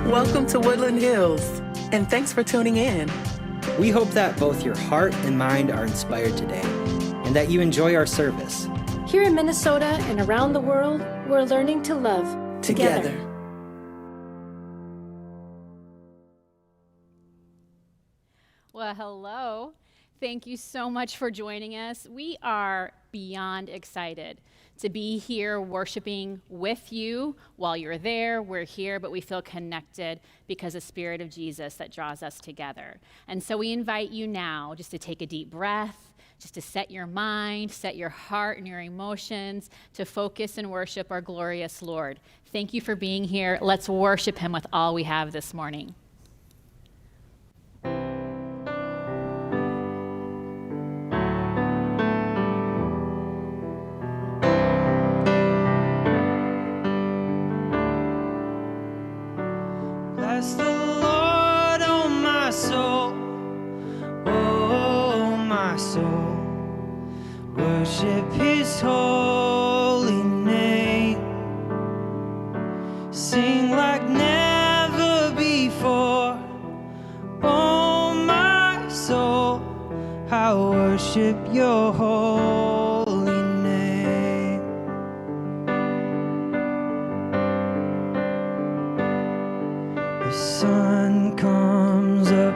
Welcome to Woodland Hills, and thanks for tuning in. We hope that both your heart and mind are inspired today, and that you enjoy our service. Here in Minnesota and around the world, we're learning to love together. Well, hello. Thank you so much for joining us. We are beyond excited to be here worshiping with you. While you're there, we're here, but we feel connected because of the Spirit of Jesus that draws us together. And so we invite you now just to take a deep breath, just to set your mind, set your heart and your emotions to focus and worship our glorious Lord. Thank you for being here. Let's worship him with all we have this morning. Bless the Lord, oh my soul, oh my soul. Worship his holy name. Sing like never before, oh my soul. I worship your holy name. The sun comes up,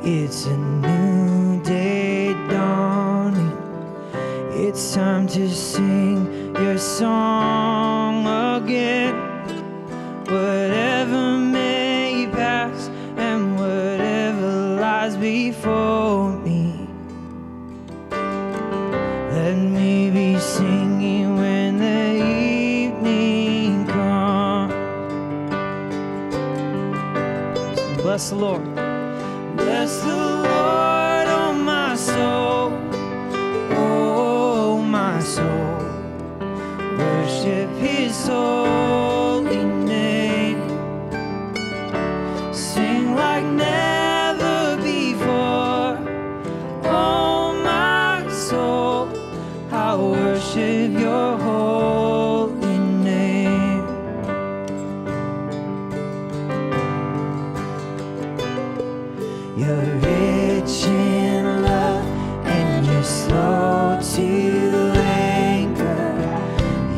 it's a new day dawning. It's time to sing your song again. Whatever may pass and whatever lies before me, let me be singing when the evening comes. So bless the Lord. Bless the Lord, oh my soul, oh my soul. Worship his holy name. Sing like never before, oh my soul. I worship your holy name. You're rich in love and you're slow to anger.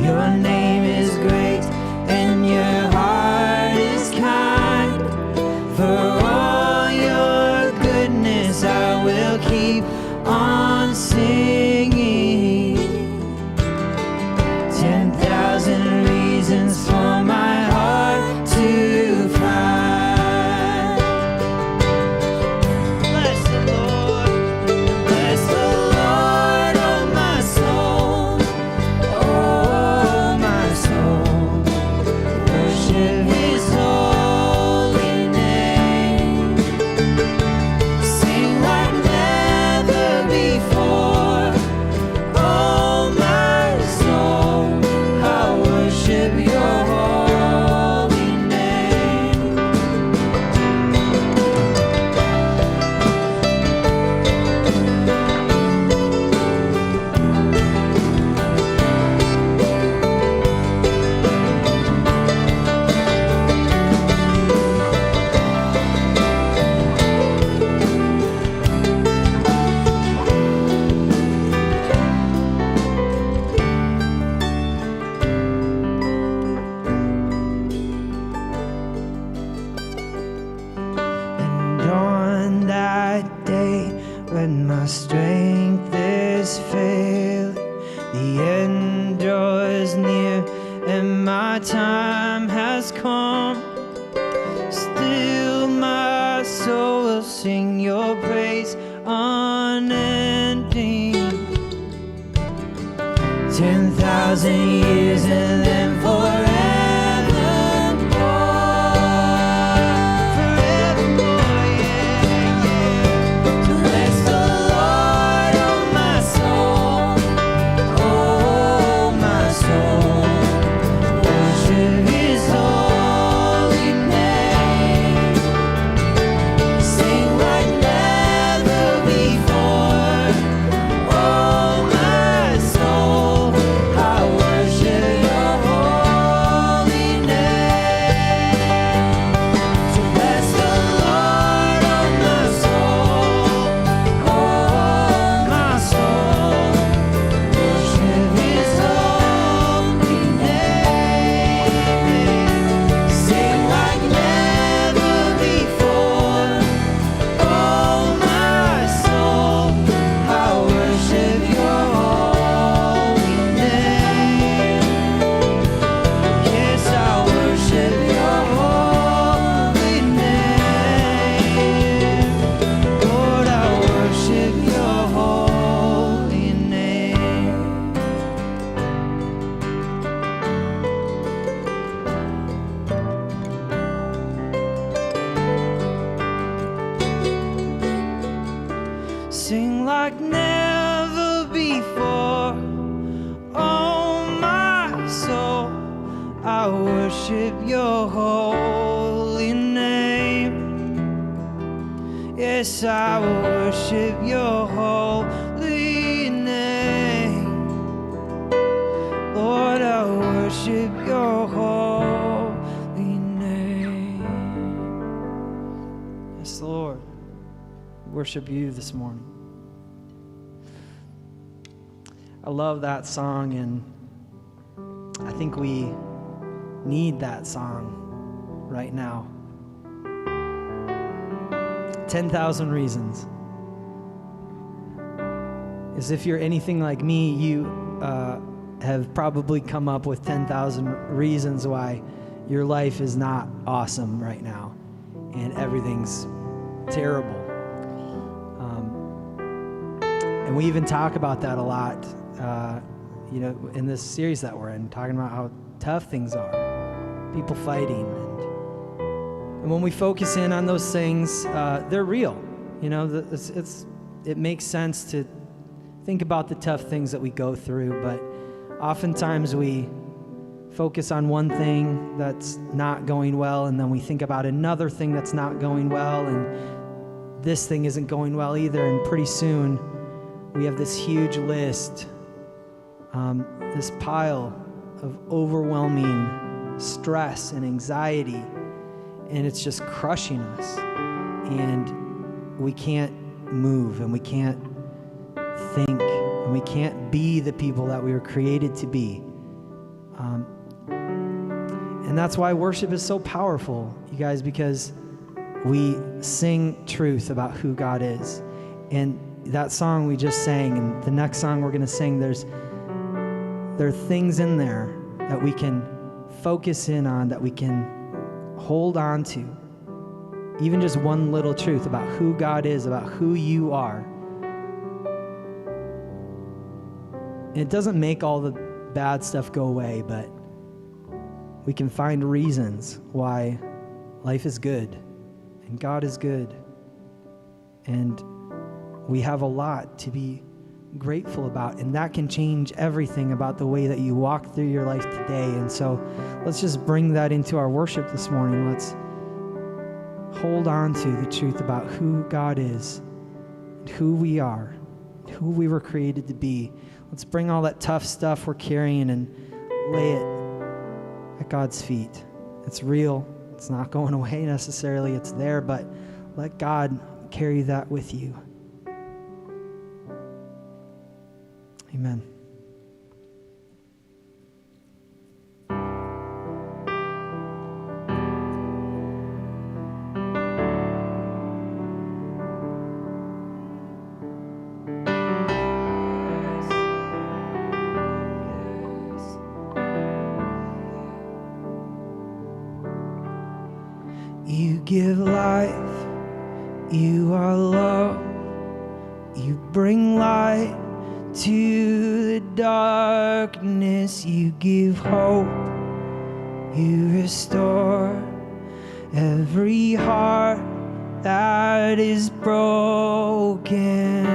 Your name is great and your heart is kind. For all your goodness I will keep on singing. 10,000 reasons for my heart to find. Bless the Lord, oh my soul, oh my soul. Worship his holy name. Sing like never before, oh my soul. I worship your holy name. And on that day when my strength is failing, the end draws near and my time has come, still my soul will sing your praise unending. 10,000 years and then forevermore. Forevermore, yeah, yeah. So bless the Lord, oh my soul, oh my soul. Worship his holy name. Sing like never before, oh my soul. I worship your worship your holy name. Yes, I will worship your holy name. Lord, I worship your holy name. Yes, Lord, we worship you this morning. I love that song, and I think we need that song right now. 10,000 Reasons. As if you're anything like me, you have probably come up with 10,000 reasons why your life is not awesome right now and everything's terrible. And we even talk about that a lot, in this series that we're in, talking about how tough things are, people fighting. And when we focus in on those things, they're real. It makes sense to think about the tough things that we go through, but oftentimes we focus on one thing that's not going well, and then we think about another thing that's not going well, and this thing isn't going well either, and pretty soon we have this huge list, this pile of overwhelming stress and anxiety, and it's just crushing us, and we can't move, and we can't think, and we can't be the people that we were created to be. And that's why worship is so powerful, you guys, because we sing truth about who God is. And that song we just sang, and the next song we're going to sing, there are things in there that we can focus in on, that we can hold on to. Even just one little truth about who God is, about who you are. And it doesn't make all the bad stuff go away, but we can find reasons why life is good and God is good. And we have a lot to be grateful about, and that can change everything about the way that you walk through your life today. And so let's just bring that into our worship this morning. Let's hold on to the truth about who God is, and who we are, and who we were created to be. Let's bring all that tough stuff we're carrying and lay it at God's feet. It's real. It's not going away necessarily. It's there, but let God carry that with you. Amen. You give life, you are love, you bring light to the darkness, you give hope, you restore every heart that is broken.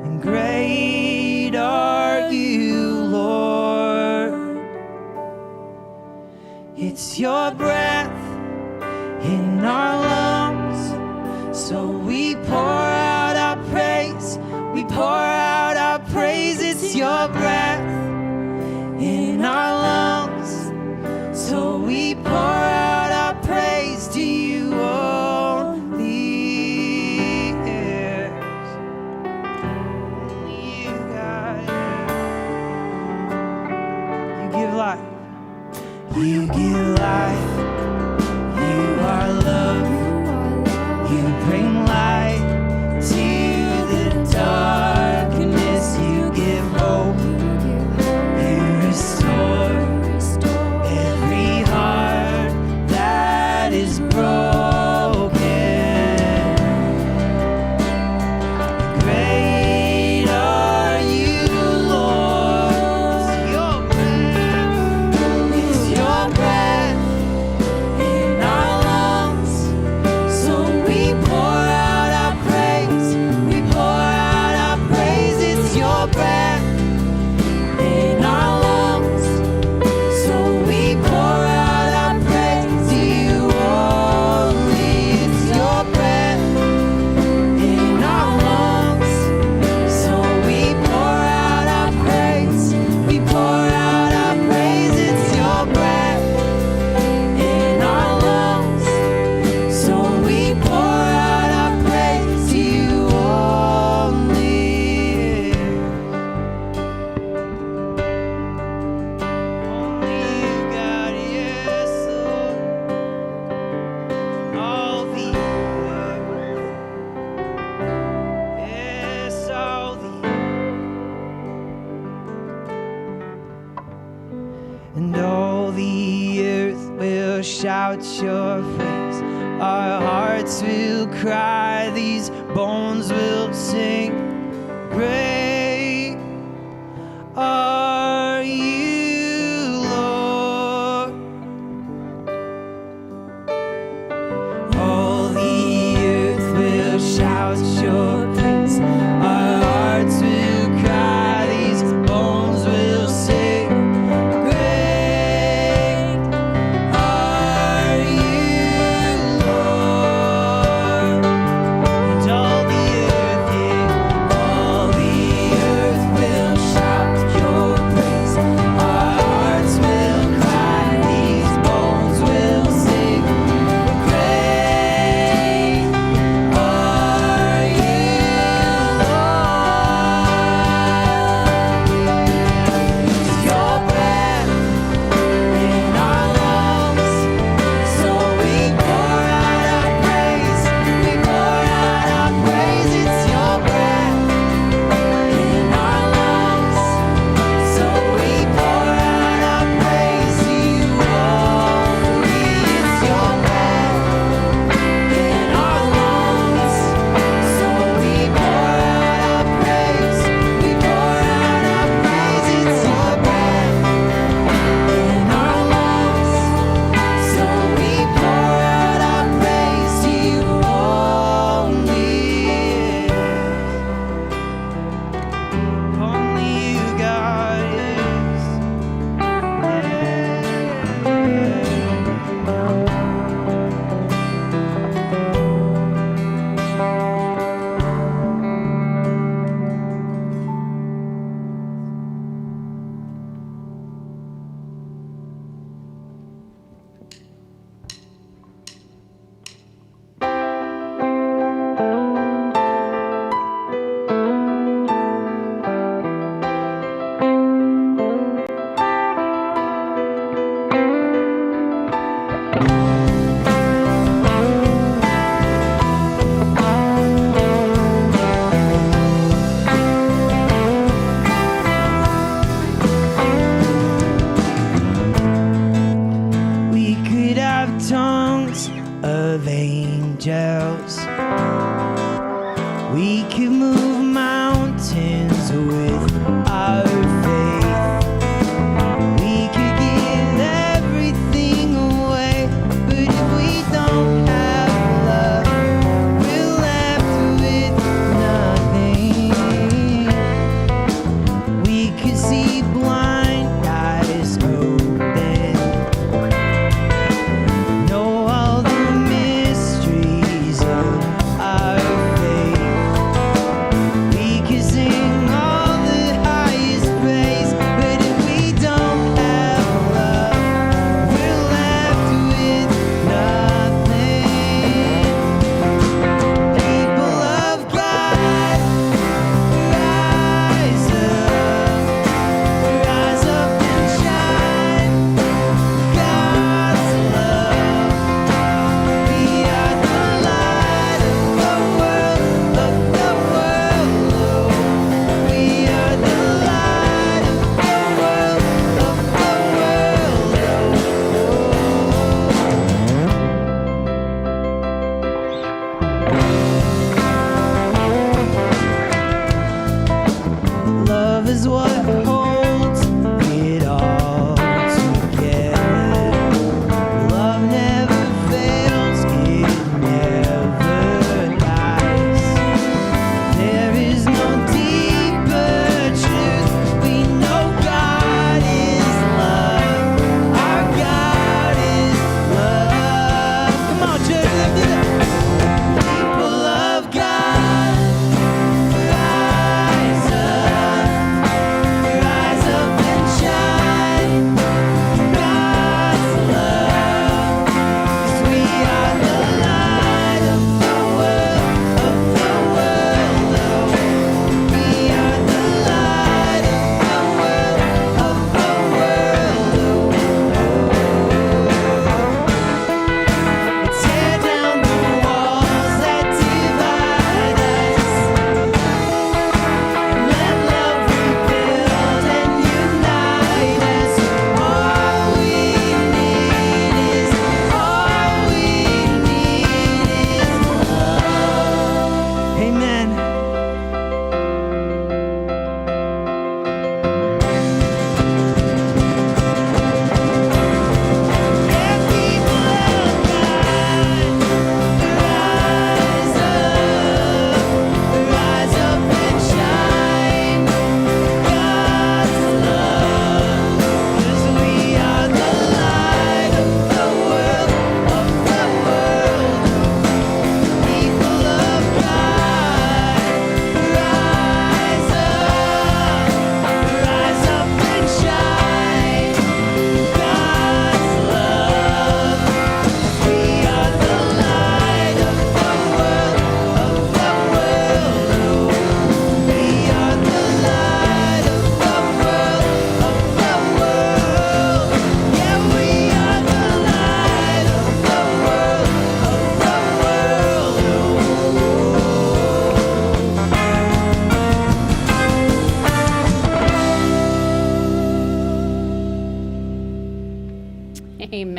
And great are you, Lord. It's your breath in our lungs, so we pour out our praise. We pour out our praise. It's your breath in our lungs, so we pour out our praise to you only. Yes. Only you, God. You give life. You give life. You are love. You bring light to the darkness. You give hope. You restore every heart that is broken. Great are you, Lord. It's your breath will shout your praise. Our hearts will cry, these bones will sing. Great are you, Lord. All the earth will shout your praise. Our hearts will cry, these bones will sing. Great are you, Lord. And all the earth, yeah, all the earth will shout your praise. Our hearts will cry, these bones will sing. Great are you, Lord. It's your breath in our lungs, so we pour out our praise. We pour out our praise. It's your breath in our lungs, so we pour out our praise to you only. It's your breath in our lungs, so we pour out our praise. We pour out our praise. It's your breath in our lungs, so we pour out our praise to you only. Only you, God, yes. We could have tongues of angels. We could move mountains with our faith. We could give everything away, but if we don't have love, we're left with nothing. We could see blind eyes open, know all the mysteries of our faith. We could sing all the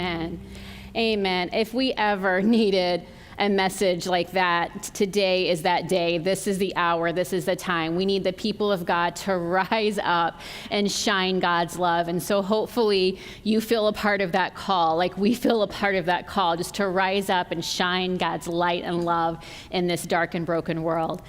Amen. Amen. If we ever needed a message like that, today is that day. This is the hour. This is the time. We need the people of God to rise up and shine God's love. And so hopefully you feel a part of that call, like we feel a part of that call, just to rise up and shine God's light and love in this dark and broken world.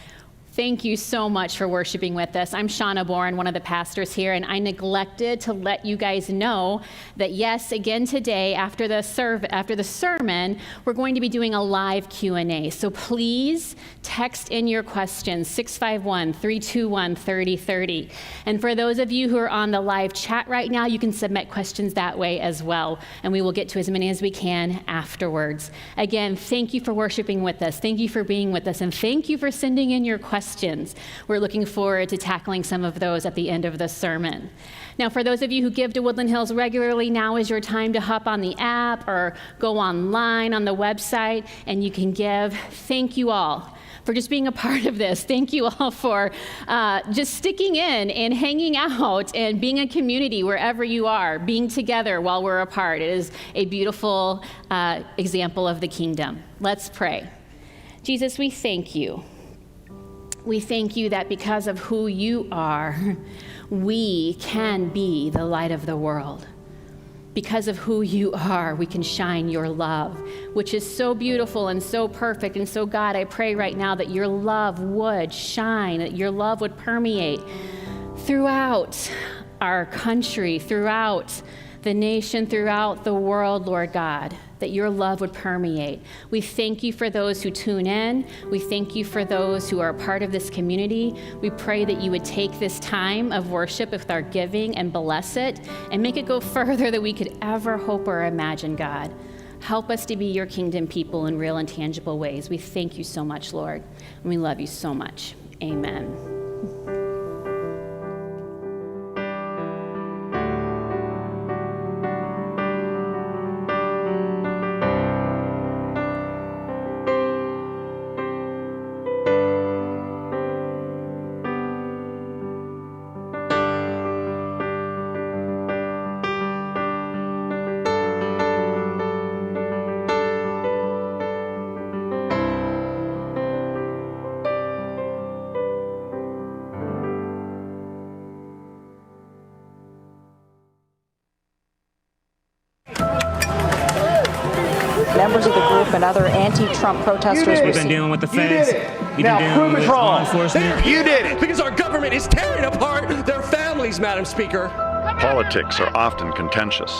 Thank you so much for worshiping with us. I'm Shauna Bourne, one of the pastors here, and I neglected to let you guys know that yes, again today, after the sermon, we're going to be doing a live Q&A. So please text in your questions, 651-321-3030. And for those of you who are on the live chat right now, you can submit questions that way as well, and we will get to as many as we can afterwards. Again, thank you for worshiping with us. Thank you for being with us, and thank you for sending in your questions. We're looking forward to tackling some of those at the end of the sermon. Now, for those of you who give to Woodland Hills regularly, now is your time to hop on the app or go online on the website, and you can give. Thank you all for just being a part of this. Thank you all for just sticking in and hanging out and being a community wherever you are, being together while we're apart. It is a beautiful example of the kingdom. Let's pray. Jesus, we thank you. We thank you that because of who you are, we can be the light of the world. Because of who you are, we can shine your love, which is so beautiful and so perfect. And so, God, I pray right now that your love would shine, that your love would permeate throughout our country, throughout the nation, throughout the world, Lord God, that your love would permeate. We thank you for those who tune in. We thank you for those who are a part of this community. We pray that you would take this time of worship with our giving and bless it and make it go further than we could ever hope or imagine, God. Help us to be your kingdom people in real and tangible ways. We thank you so much, Lord, and we love you so much. Amen. Members of the group and other anti-Trump protesters. We've been dealing with the feds. Now prove it wrong. Law enforcement. You did it. Because our government is tearing apart their families, Madam Speaker. Politics are often contentious.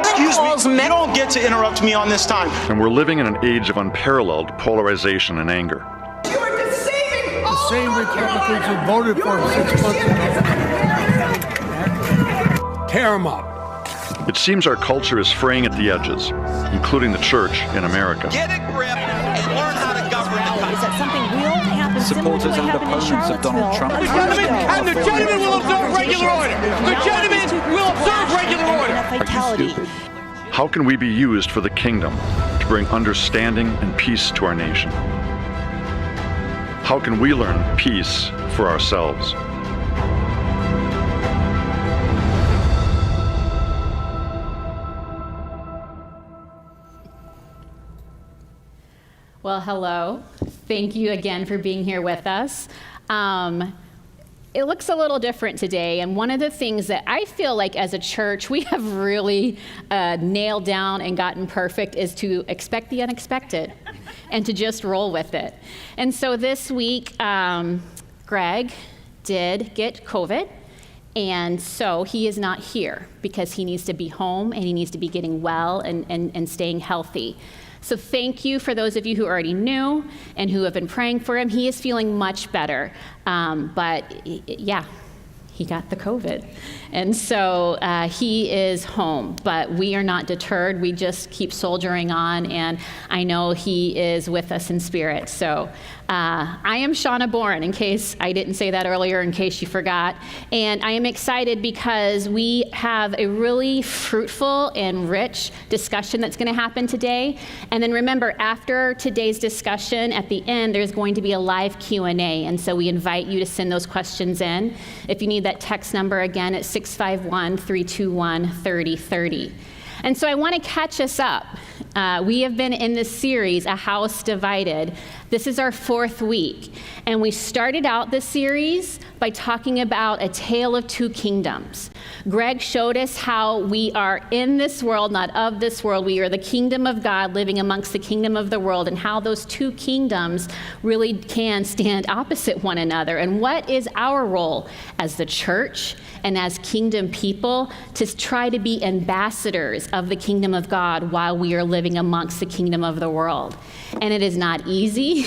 Excuse me, you don't get to interrupt me on this time. And we're living in an age of unparalleled polarization and anger. You are deceiving all the same Republicans who voted for him 6 months ago. Tear them up. It seems our culture is fraying at the edges, including the church in America. Get a grip and learn how to govern the country. Is that something real to happen? Supporters and opponents of Donald Trump. The gentleman will observe regular order. The gentleman will observe regular order. Fatality. How can we be used for the kingdom to bring understanding and peace to our nation? How can we learn peace for ourselves? Well, hello. Thank you again for being here with us. It looks a little different today, and one of the things that I feel like as a church we have really nailed down and gotten perfect is to expect the unexpected and to just roll with it. And so this week, Greg did get COVID, and so he is not here because he needs to be home and he needs to be getting well and staying healthy. So thank you for those of you who already knew and who have been praying for him. He is feeling much better, but yeah, he got the COVID. And so he is home, but we are not deterred. We just keep soldiering on, and I know he is with us in spirit. So I am Shauna Bourne, in case I didn't say that earlier, in case you forgot. And I am excited because we have a really fruitful and rich discussion that's going to happen today. And then remember, after today's discussion, at the end, there's going to be a live Q&A. And so we invite you to send those questions in. If you need that text number, again, it's 651-321-3030. And so I want to catch us up. We have been in this series, A House Divided. This is our 4th week. And we started out this series by talking about a tale of two kingdoms. Greg showed us how we are in this world, not of this world. We are the kingdom of God living amongst the kingdom of the world, and how those two kingdoms really can stand opposite one another. And what is our role as the church and as kingdom people to try to be ambassadors of the kingdom of God while we are living amongst the kingdom of the world. And it is not easy.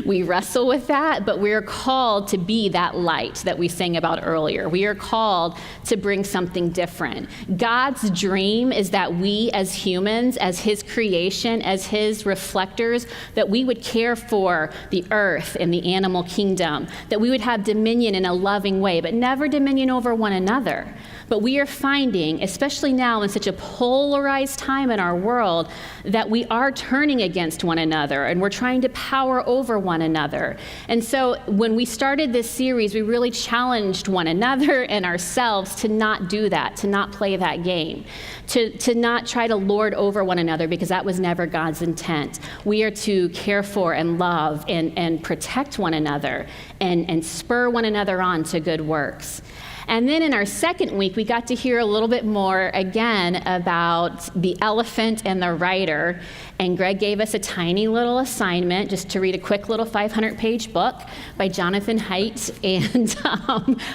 We wrestle with that, but we are called to be that light that we sang about earlier. We are called to bring something different. God's dream is that we as humans, as his creation, as his reflectors, that we would care for the earth and the animal kingdom, that we would have dominion in a loving way, but never dominion over one another. But we are finding, especially now in such a polarized time in our world, that we are turning against one another and we're trying to power over one another. And so when we started this series, we really challenged one another and ourselves to not do that, to not play that game, to not try to lord over one another, because that was never God's intent. We are to care for and love and protect one another and spur one another on to good works. And then in our 2nd week, we got to hear a little bit more again about the elephant and the rider. And Greg gave us a tiny little assignment just to read a quick little 500-page book by Jonathan Haidt. And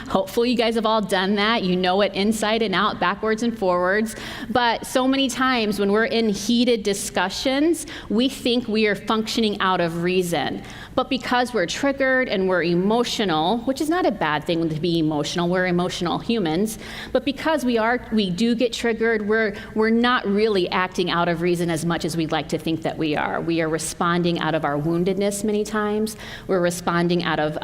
hopefully you guys have all done that. You know it inside and out, backwards and forwards. But so many times when we're in heated discussions, we think we are functioning out of reason. But because we're triggered and we're emotional, which is not a bad thing to be emotional, we're emotional humans, but because we do get triggered, we're not really acting out of reason as much as we'd like to think that we are. We are responding out of our woundedness many times. We're responding out of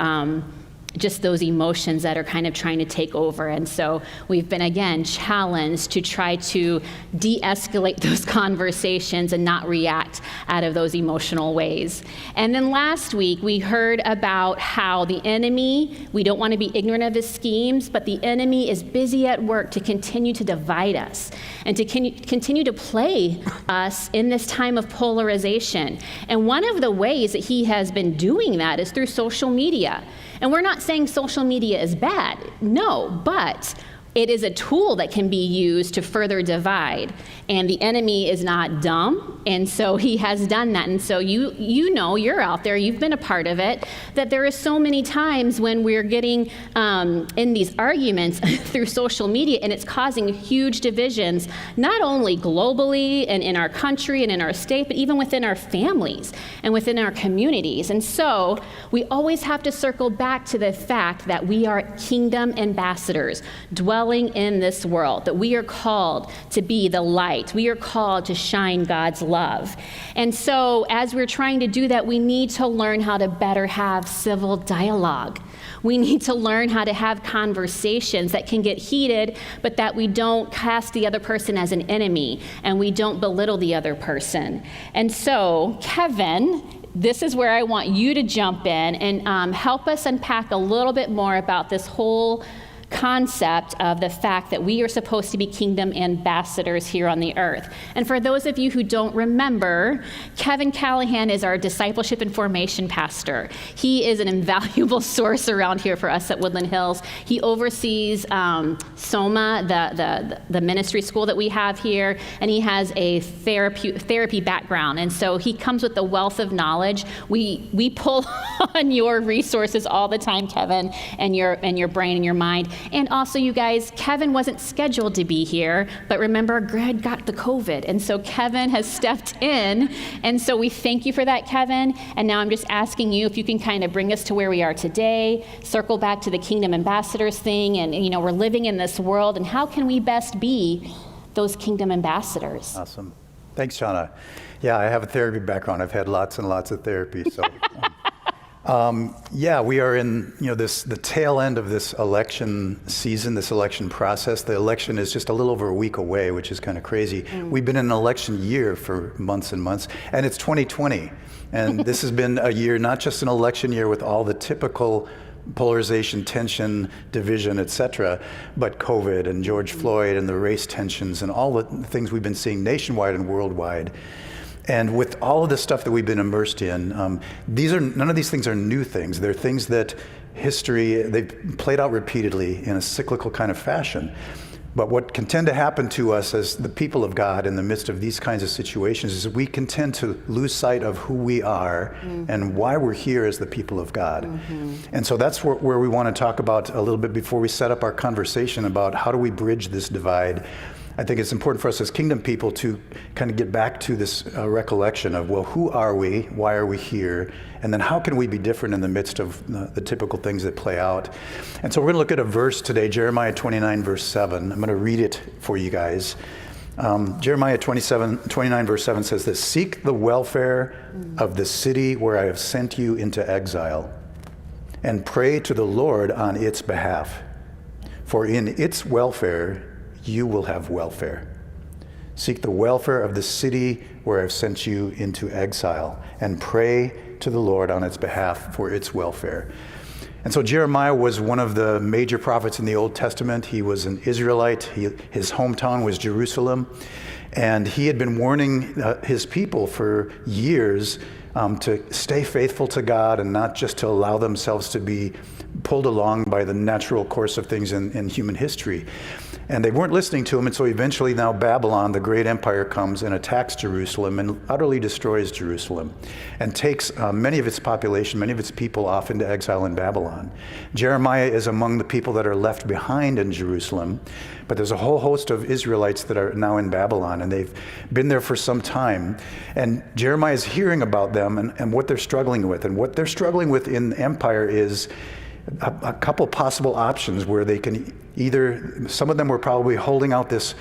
just those emotions that are kind of trying to take over. And so we've been, again, challenged to try to de-escalate those conversations and not react out of those emotional ways. And then last week, we heard about how the enemy, we don't want to be ignorant of his schemes, but the enemy is busy at work to continue to divide us and to continue to play us in this time of polarization. And one of the ways that he has been doing that is through social media. And we're not saying social media is bad, no, but it is a tool that can be used to further divide. And the enemy is not dumb, and so he has done that. And so you know, you're out there, you've been a part of it, that there is so many times when we're getting in these arguments through social media, and it's causing huge divisions, not only globally and in our country and in our state, but even within our families and within our communities. And so we always have to circle back to the fact that we are kingdom ambassadors, dwelling in this world, that we are called to be the light. We are called to shine God's love. And so as we're trying to do that, we need to learn how to better have civil dialogue. We need to learn how to have conversations that can get heated, but that we don't cast the other person as an enemy and we don't belittle the other person. And so, Kevin, this is where I want you to jump in and help us unpack a little bit more about this whole concept of the fact that we are supposed to be kingdom ambassadors here on the earth. And for those of you who don't remember, Kevin Callahan is our discipleship and formation pastor. He is an invaluable source around here for us at Woodland Hills. He oversees SOMA, the ministry school that we have here, and he has a therapy background. And so he comes with a wealth of knowledge. We pull on your resources all the time, Kevin, and your brain and your mind. And also, you guys, Kevin wasn't scheduled to be here, but remember, Greg got the COVID, and so Kevin has stepped in, and so we thank you for that, Kevin. And now I'm just asking you if you can kind of bring us to where we are today, circle back to the Kingdom Ambassadors thing, and we're living in this world, and how can we best be those Kingdom Ambassadors? Awesome. Thanks, Shauna. Yeah, I have a therapy background. I've had lots and lots of therapy, so Yeah, we are in the tail end of this election season, this election process. The election is just a little over a week away, which is kind of crazy. We've been in an election year for months and months, and it's 2020. And this has been a year, not just an election year with all the typical polarization, tension, division, etc., but COVID and George Floyd and the race tensions and all the things we've been seeing nationwide and worldwide. And with all of the stuff that we've been immersed in, none of these things are new things. They're things that they've played out repeatedly in a cyclical kind of fashion. But what can tend to happen to us as the people of God in the midst of these kinds of situations is we can tend to lose sight of who we are and why we're here as the people of God. And so that's where we want to talk about a little bit before we set up our conversation about how do we bridge this divide. I think it's important for us as kingdom people to kind of get back to this recollection of, well, who are we? Why are we here? And then how can we be different in the midst of the typical things that play out? And so we're going to look at a verse today, Jeremiah 29, verse 7. I'm going to read it for you guys. Jeremiah 29, verse 7 says this: "Seek the welfare of the city where I have sent you into exile, and pray to the Lord on its behalf. For in its welfare you will have welfare. Seek the welfare of the city where I've sent you into exile, and pray to the Lord on its behalf for its welfare." And so Jeremiah was one of the major prophets in the Old Testament. He was an Israelite. His hometown was Jerusalem. And he had been warning his people for years to stay faithful to God and not just to allow themselves to be pulled along by the natural course of things in human history. And they weren't listening to him, and so eventually now Babylon, the great empire, comes and attacks Jerusalem and utterly destroys Jerusalem and takes many of its population, many of its people off into exile in Babylon. Jeremiah is among the people that are left behind in Jerusalem, but there's a whole host of Israelites that are now in Babylon, and they've been there for some time. And Jeremiah is hearing about them and what they're struggling with. And what they're struggling with in the empire is a couple possible options where they can either, some of them were probably holding out this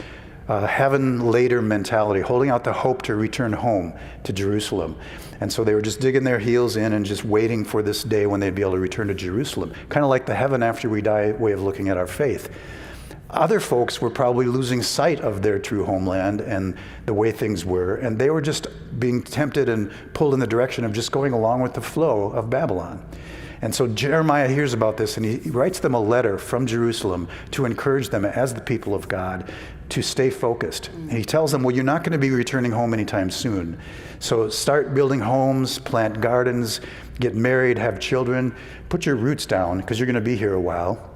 heaven later mentality, holding out the hope to return home to Jerusalem. And so they were just digging their heels in and just waiting for this day when they'd be able to return to Jerusalem. Kind of like the heaven after we die way of looking at our faith. Other folks were probably losing sight of their true homeland and the way things were, and they were just being tempted and pulled in the direction of just going along with the flow of Babylon. And so Jeremiah hears about this, and he writes them a letter from Jerusalem to encourage them as the people of God to stay focused. And he tells them, well, you're not going to be returning home anytime soon. So start building homes, plant gardens, get married, have children, put your roots down because you're going to be here a while.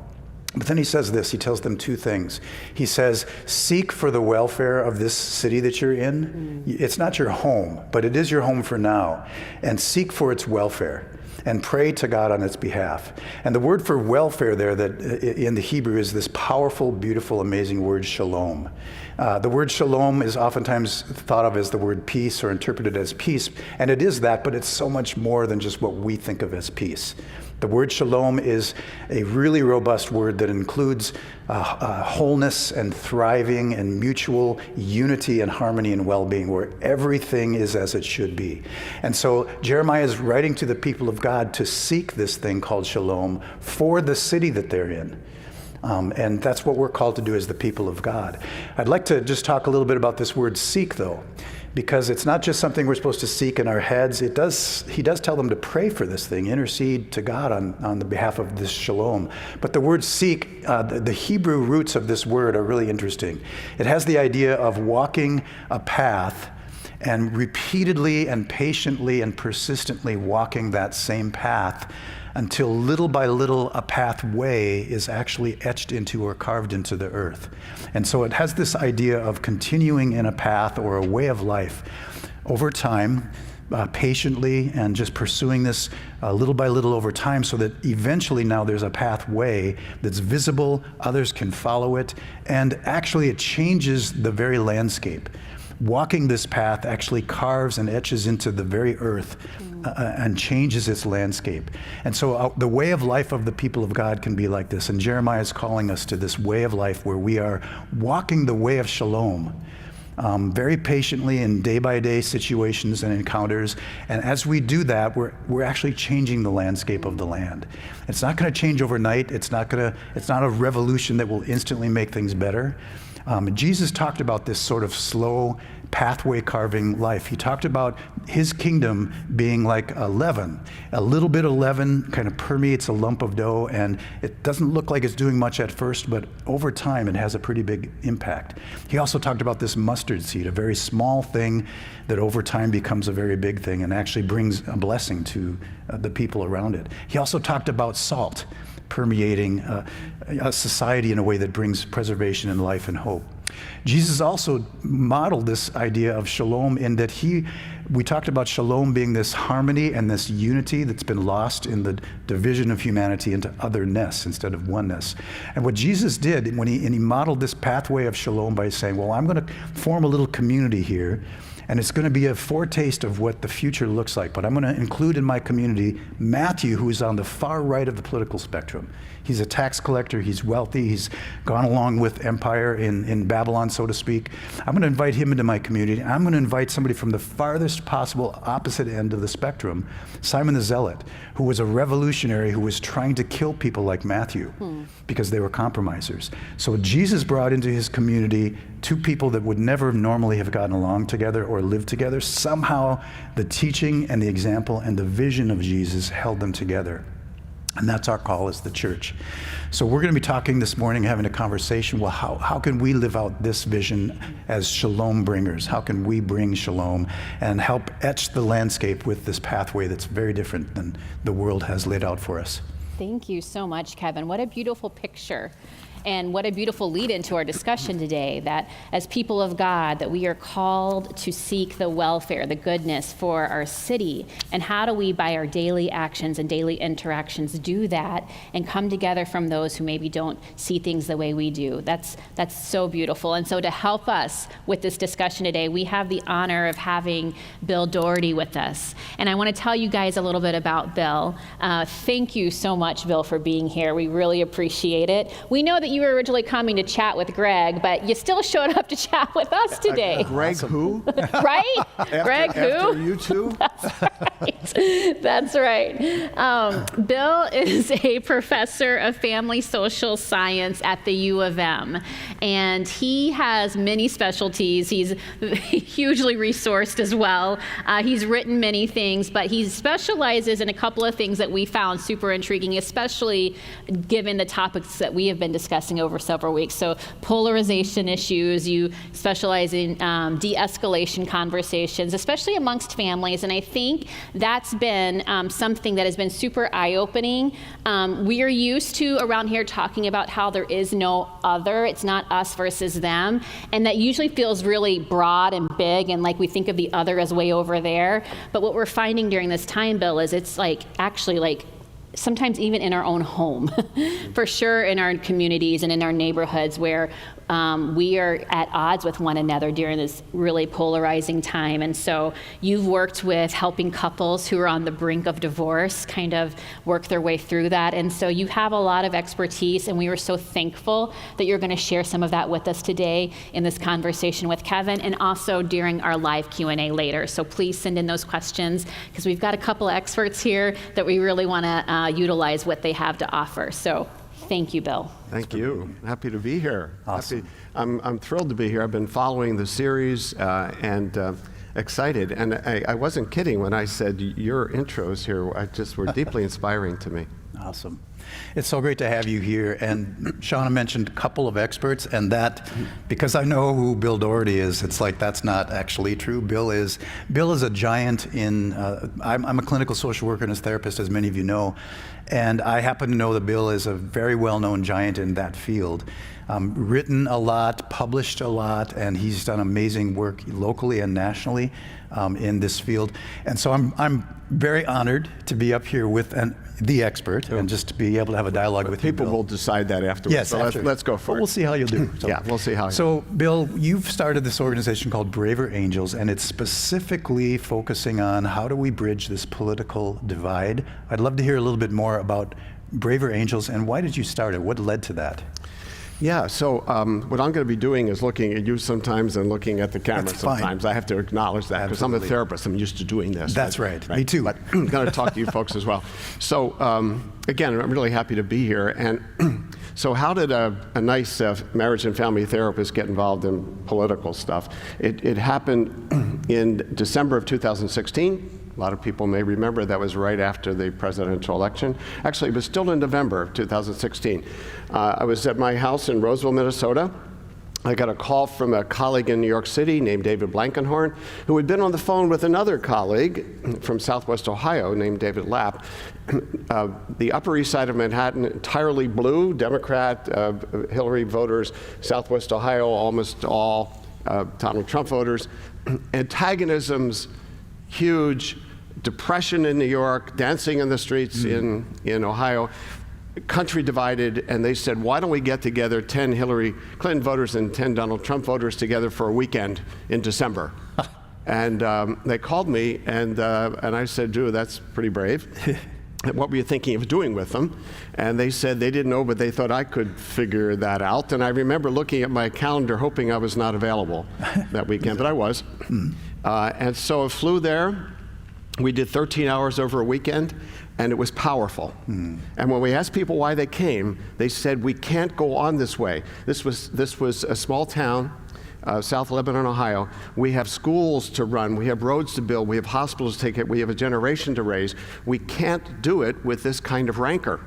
But then he says this, he tells them two things. He says, seek for the welfare of this city that you're in. It's not your home, but it is your home for now. And seek for its welfare and pray to God on its behalf. And the word for welfare there that in the Hebrew is this powerful, beautiful, amazing word, shalom. The word shalom is oftentimes thought of as the word peace or interpreted as peace. And it is that, but it's so much more than just what we think of as peace. The word shalom is a really robust word that includes wholeness and thriving and mutual unity and harmony and well-being, where everything is as it should be. And so Jeremiah is writing to the people of God to seek this thing called shalom for the city that they're in. And that's what we're called to do as the people of God. I'd like to just talk a little bit about this word seek, though, because it's not just something we're supposed to seek in our heads. He does tell them to pray for this thing, intercede to God on the behalf of this shalom. But the word seek, the Hebrew roots of this word are really interesting. It has the idea of walking a path and repeatedly and patiently and persistently walking that same path until little by little a pathway is actually etched into or carved into the earth. And so it has this idea of continuing in a path or a way of life over time, patiently, and just pursuing this little by little over time, so that eventually now there's a pathway that's visible, others can follow it, and actually it changes the very landscape. Walking this path actually carves and etches into the very earth and changes its landscape. And so the way of life of the people of God can be like this. And Jeremiah is calling us to this way of life where we are walking the way of shalom, very patiently in day-by-day situations and encounters. And as we do that, we're actually changing the landscape of the land. It's not going to change overnight. It's not a revolution that will instantly make things better. Jesus talked about this sort of slow pathway carving life. He talked about his kingdom being like a leaven. A little bit of leaven kind of permeates a lump of dough, and it doesn't look like it's doing much at first, but over time it has a pretty big impact. He also talked about this mustard seed, a very small thing that over time becomes a very big thing and actually brings a blessing to the people around it. He also talked about salt permeating a society in a way that brings preservation and life and hope. Jesus also modeled this idea of shalom in that we talked about shalom being this harmony and this unity that's been lost in the division of humanity into otherness instead of oneness. And what Jesus did when he modeled this pathway of shalom by saying, well, I'm going to form a little community here, and it's going to be a foretaste of what the future looks like. But I'm going to include in my community Matthew, who is on the far right of the political spectrum. He's a tax collector, he's wealthy, he's gone along with empire in Babylon, so to speak. I'm going to invite him into my community. I'm going to invite somebody from the farthest possible opposite end of the spectrum, Simon the Zealot, who was a revolutionary who was trying to kill people like Matthew because they were compromisers. So Jesus brought into his community two people that would never normally have gotten along together or lived together. Somehow the teaching and the example and the vision of Jesus held them together. And that's our call as the church. So we're going to be talking this morning, having a conversation. Well, how can we live out this vision as shalom bringers? How can we bring shalom and help etch the landscape with this pathway that's very different than the world has laid out for us? Thank you so much, Kevin. What a beautiful picture. And what a beautiful lead into our discussion today, that as people of God, that we are called to seek the welfare, the goodness for our city. And how do we, by our daily actions and daily interactions, do that and come together from those who maybe don't see things the way we do? That's so beautiful. And so to help us with this discussion today, we have the honor of having Bill Doherty with us. And I want to tell you guys a little bit about Bill. Thank you so much, Bill, for being here. We really appreciate it. We know that you were originally coming to chat with Greg, but you still showed up to chat with us today. Greg who? Right? Greg who? After you two? That's right. Bill is a professor of family social science at the U of M, and he has many specialties. He's hugely resourced as well. He's written many things, but he specializes in a couple of things that we found super intriguing, especially given the topics that we have been discussing over several weeks. So polarization issues, you specialize in de-escalation conversations, especially amongst families. And I think that's been something that has been super eye-opening. We are used to around here talking about how there is no other. It's not us versus them. And that usually feels really broad and big, and like we think of the other as way over there. But what we're finding during this time, Bill, is it's like actually like sometimes even in our own home, for sure in our communities and in our neighborhoods where we are at odds with one another during this really polarizing time. And so you've worked with helping couples who are on the brink of divorce kind of work their way through that. And so you have a lot of expertise, and we were so thankful that you're going to share some of that with us today in this conversation with Kevin, and also during our live Q&A later. So please send in those questions, because we've got a couple of experts here that we really want to utilize what they have to offer. So thank you, Bill. Thank you. Happy to be here. Awesome. I'm thrilled to be here. I've been following the series and excited. And I wasn't kidding when I said your intros here were deeply inspiring to me. Awesome. It's so great to have you here. And Shauna mentioned a couple of experts, and that, because I know who Bill Doherty is, it's like that's not actually true. Bill is a giant in, I'm a clinical social worker and a therapist, as many of you know, and I happen to know that Bill is a very well-known giant in that field. Written a lot, published a lot, and he's done amazing work locally and nationally in this field. And so I'm very honored to be up here with the expert and just to be able to have a dialogue with you, People Bill. will decide that afterwards. Yes, so let's go for it. We'll see how you'll do. Yeah, we'll see how. So, Bill, you've started this organization called Braver Angels, and it's specifically focusing on how do we bridge this political divide. I'd love to hear a little bit more about Braver Angels, and why did you start it? What led to that? Yeah, so what I'm going to be doing is looking at you sometimes and looking at the camera That's fine. sometimes. I have to acknowledge that because I'm a Absolutely. therapist. I'm used to doing this. That's right. Me too. But I'm going to talk to you folks as well. So again, I'm really happy to be here. And so how did a nice marriage and family therapist get involved in political stuff? It happened in December of 2016. A lot of people may remember that was right after the presidential election. Actually, it was still in November of 2016. I was at my house in Roseville, Minnesota. I got a call from a colleague in New York City named David Blankenhorn, who had been on the phone with another colleague from Southwest Ohio named David Lapp. The Upper East Side of Manhattan, entirely blue, Democrat, Hillary voters, Southwest Ohio, almost all Donald Trump voters. Antagonisms, huge. Depression in New York, dancing in the streets in Ohio, country divided, and they said, why don't we get together 10 Hillary Clinton voters and 10 Donald Trump voters together for a weekend in December? And they called me, and I said, Drew, that's pretty brave. What were you thinking of doing with them? And they said they didn't know, but they thought I could figure that out. And I remember looking at my calendar, hoping I was not available that weekend, but I was. And so I flew there. We did 13 hours over a weekend, and it was powerful. And when we asked people why they came, they said, we can't go on this way. This was a small town, South Lebanon, Ohio. We have schools to run, we have roads to build, we have hospitals to take care, we have a generation to raise. We can't do it with this kind of rancor.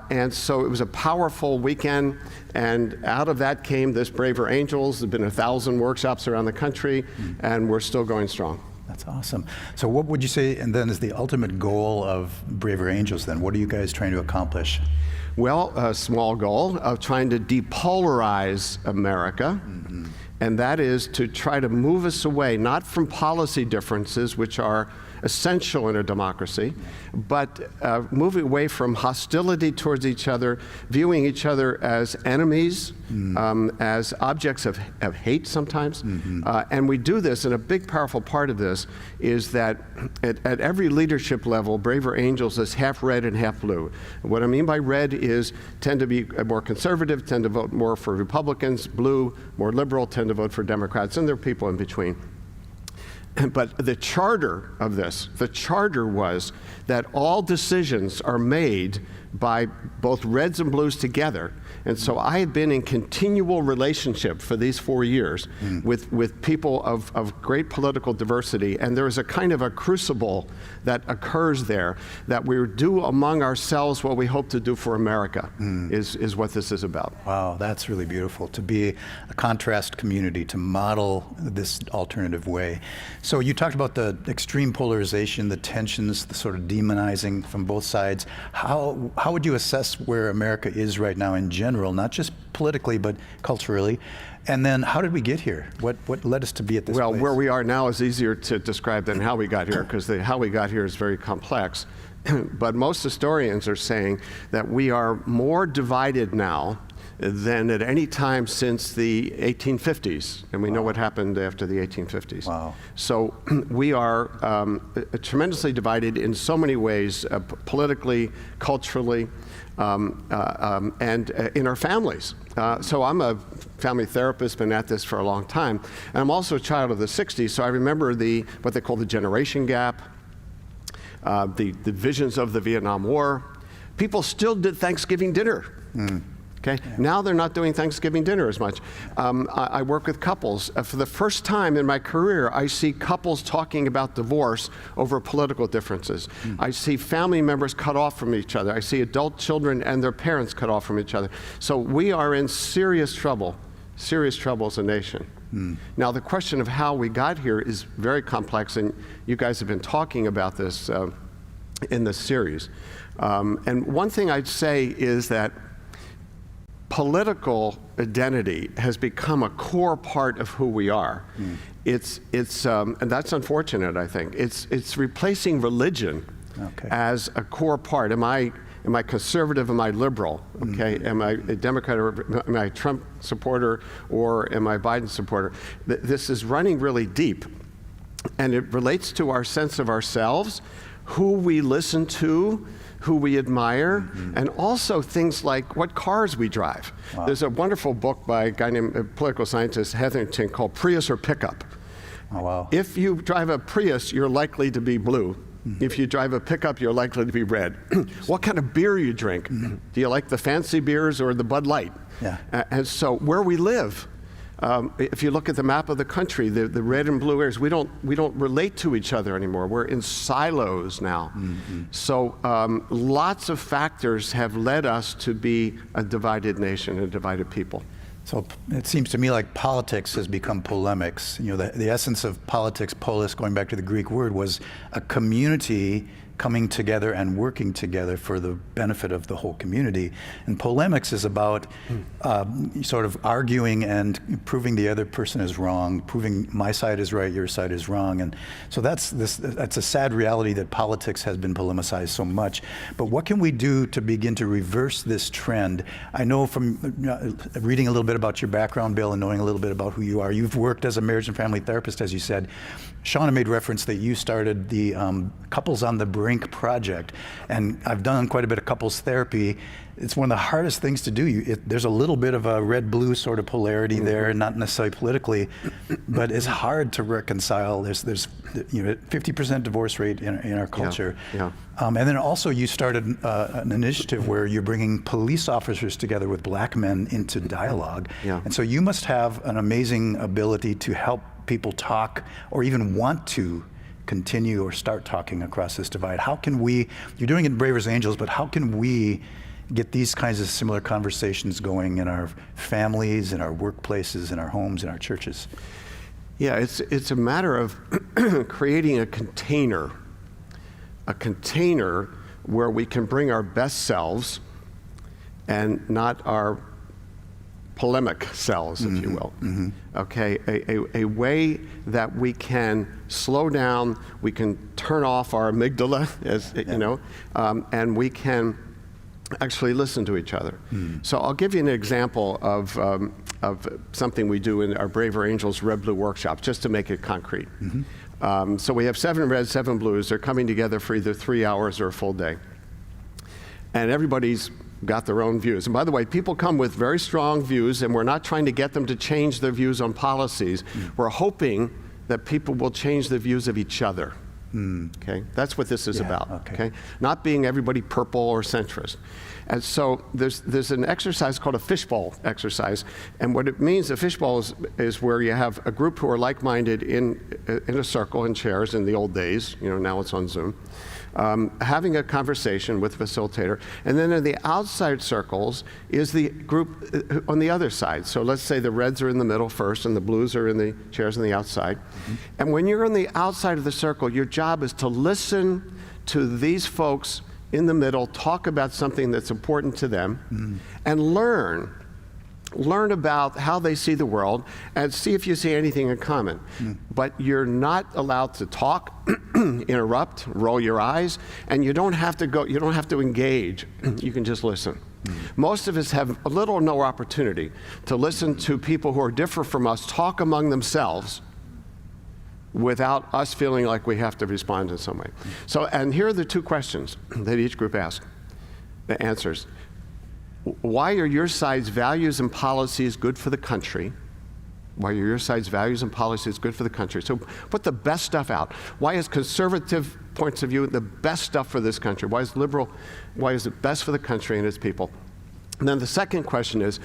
And so it was a powerful weekend, and out of that came this Braver Angels. There have been 1,000 workshops around the country, and we're still going strong. That's awesome. So what would you say, and then is the ultimate goal of Braver Angels then? What are you guys trying to accomplish? Well, a small goal of trying to depolarize America, and that is to try to move us away, not from policy differences, which are essential in a democracy, but moving away from hostility towards each other, viewing each other as enemies, as objects of hate sometimes. And we do this, and a big powerful part of this is that at every leadership level, Braver Angels is half red and half blue. What I mean by red is tend to be more conservative, tend to vote more for Republicans, blue, more liberal, tend to vote for Democrats, and there are people in between. But the charter of this, the charter was that all decisions are made by both reds and blues together. And so I had been in continual relationship for these 4 years with people of great political diversity, and there is a kind of a crucible that occurs there, that we do among ourselves what we hope to do for America, is what this is about. Wow, that's really beautiful, to be a contrast community, to model this alternative way. So you talked about the extreme polarization, the tensions, the sort of demonizing from both sides. How would you assess where America is right now in general, not just politically, but culturally? And then how did we get here? What led us to be at this place? Where we are now is easier to describe than how we got here, because how we got here is very complex. But most historians are saying that we are more divided now than at any time since the 1850s. And we know what happened after the 1850s. Wow. So we are tremendously divided in so many ways, politically, culturally, and in our families. So I'm a family therapist, been at this for a long time. And I'm also a child of the 60s, so I remember what they call the generation gap, the visions of the Vietnam War. People still did Thanksgiving dinner. Okay? Yeah. Now they're not doing Thanksgiving dinner as much. I work with couples. For the first time in my career, I see couples talking about divorce over political differences. I see family members cut off from each other. I see adult children and their parents cut off from each other. So we are in serious trouble as a nation. Now, the question of how we got here is very complex, and you guys have been talking about this in this series. And one thing I'd say is that political identity has become a core part of who we are. It's and that's unfortunate, I think. It's replacing religion as a core part. Am I conservative? Am I liberal? Okay. Am I a Democrat, or am I a Trump supporter, or am I a Biden supporter? This is running really deep, and it relates to our sense of ourselves, who we listen to, who we admire, and also things like what cars we drive. Wow. There's a wonderful book by a guy named political scientist Hetherington called Prius or Pickup. Oh, wow. If you drive a Prius, you're likely to be blue. If you drive a pickup, you're likely to be red. What kind of beer you drink? Do you like the fancy beers or the Bud Light? Yeah. And so where we live, if you look at the map of the country, the red and blue areas, we don't relate to each other anymore. We're in silos now. So lots of factors have led us to be a divided nation, a divided people. So it seems to me like politics has become polemics. You know, the essence of politics, polis, going back to the Greek word, was a community coming together and working together for the benefit of the whole community. And polemics is about sort of arguing and proving the other person is wrong, proving my side is right, your side is wrong. And so that's a sad reality that politics has been polemicized so much. But what can we do to begin to reverse this trend? I know from reading a little bit about your background, Bill, and knowing a little bit about who you are, you've worked as a marriage and family therapist, as you said. Shauna made reference that you started the Couples on the Brink project, and I've done quite a bit of couples therapy. It's one of the hardest things to do. There's a little bit of a red-blue sort of polarity there, not necessarily politically, but it's hard to reconcile. There's 50% divorce rate in our culture. Yeah. And then also you started an initiative where you're bringing police officers together with black men into dialogue. Yeah. And so you must have an amazing ability to help people talk or even want to continue or start talking across this divide. How can we, you're doing it in Brave as Angels, but how can we get these kinds of similar conversations going in our families, in our workplaces, in our homes, in our churches? Yeah, it's a matter of creating a container where we can bring our best selves and not our polemic selves, if you will. Okay, a way that we can slow down, we can turn off our amygdala, as you know, and we can actually listen to each other. So I'll give you an example of something we do in our Braver Angels Red Blue workshops, just to make it concrete. So we have 7 reds, 7 blues. They're coming together for either 3 hours or a full day. And everybody's got their own views. And by the way, people come with very strong views, and we're not trying to get them to change their views on policies. We're hoping that people will change the views of each other. Okay, that's what this is about. Okay, not being everybody purple or centrist. And so there's an exercise called a fishbowl exercise, and what it means, a fishbowl is where you have a group who are like-minded in a circle in chairs in the old days. You know, now it's on Zoom. Having a conversation with a facilitator, and then in the outside circles is the group on the other side. So let's say the reds are in the middle first and the blues are in the chairs on the outside. And when you're on the outside of the circle, your job is to listen to these folks in the middle talk about something that's important to them and learn about how they see the world and see if you see anything in common. But you're not allowed to talk, interrupt, roll your eyes, and you don't have to engage. You can just listen. Most of us have a little or no opportunity to listen to people who are different from us talk among themselves without us feeling like we have to respond in some way. So, and here are the 2 questions that each group asks, the answers. Why are your side's values and policies good for the country? Why are your side's values and policies good for the country? So put the best stuff out. Why is conservative points of view the best stuff for this country? Why is liberal, why is it best for the country and its people? And then the second question is,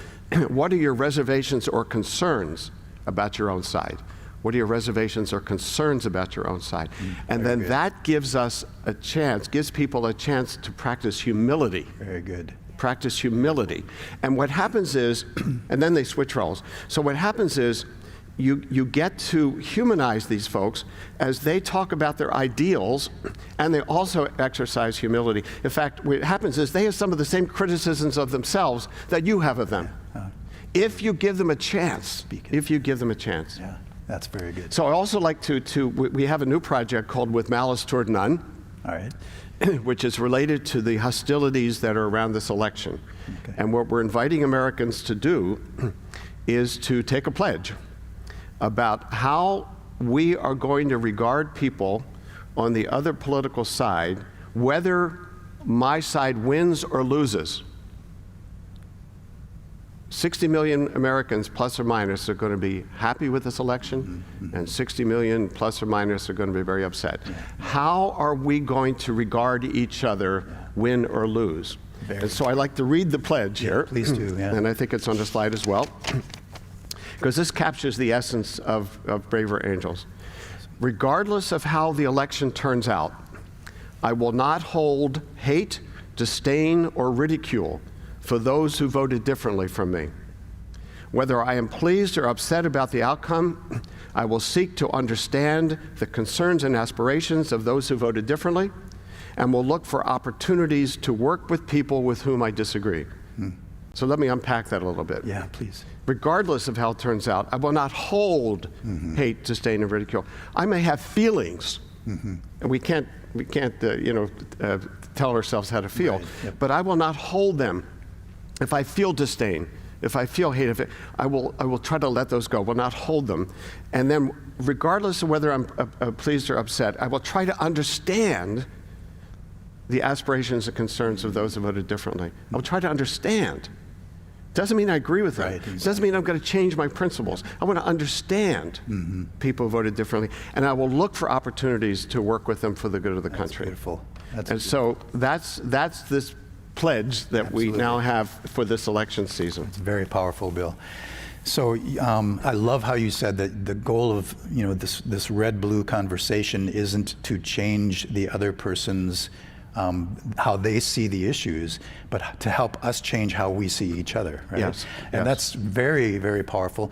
what are your reservations or concerns about your own side? What are your reservations or concerns about your own side? And then that gives us a chance, gives people a chance to practice humility. Very good. Practice humility. And what happens is, and then they switch roles. So what happens is you get to humanize these folks as they talk about their ideals, and they also exercise humility. In fact, what happens is they have some of the same criticisms of themselves that you have of them. If you give them a chance. If you give them a chance. Yeah, that's very good. So I also like we have a new project called With Malice Toward None. All right. Which is related to the hostilities that are around this election. Okay. And what we're inviting Americans to do is to take a pledge about how we are going to regard people on the other political side, whether my side wins or loses. 60 million Americans, plus or minus, are going to be happy with this election, and 60 million, plus or minus, are going to be very upset. How are we going to regard each other, win or lose? And so I like to read the pledge here. Please do, yeah. And I think it's on the slide as well, because this captures the essence of Braver Angels. Regardless of how the election turns out, I will not hold hate, disdain, or ridicule for those who voted differently from me. Whether I am pleased or upset about the outcome, I will seek to understand the concerns and aspirations of those who voted differently, and will look for opportunities to work with people with whom I disagree. So let me unpack that a little bit. Yeah, please. Regardless of how it turns out, I will not hold hate, disdain, and ridicule. I may have feelings, and we can't tell ourselves how to feel, Yep. but I will not hold them. If I feel disdain, if I feel hate, I will try to let those go. I will not hold them. And then, regardless of whether I'm pleased or upset, I will try to understand the aspirations and concerns of those who voted differently. I will try to understand. Doesn't mean I agree with them. Right, exactly. Doesn't mean I'm going to change my principles. I want to understand people who voted differently, and I will look for opportunities to work with them for the good of the country. Beautiful. So that's this pledge that we now have for this election season. It's very powerful, Bill. So I love how you said that the goal of this red-blue conversation isn't to change the other person's how they see the issues, but to help us change how we see each other, right? Yes. And that's very, very powerful.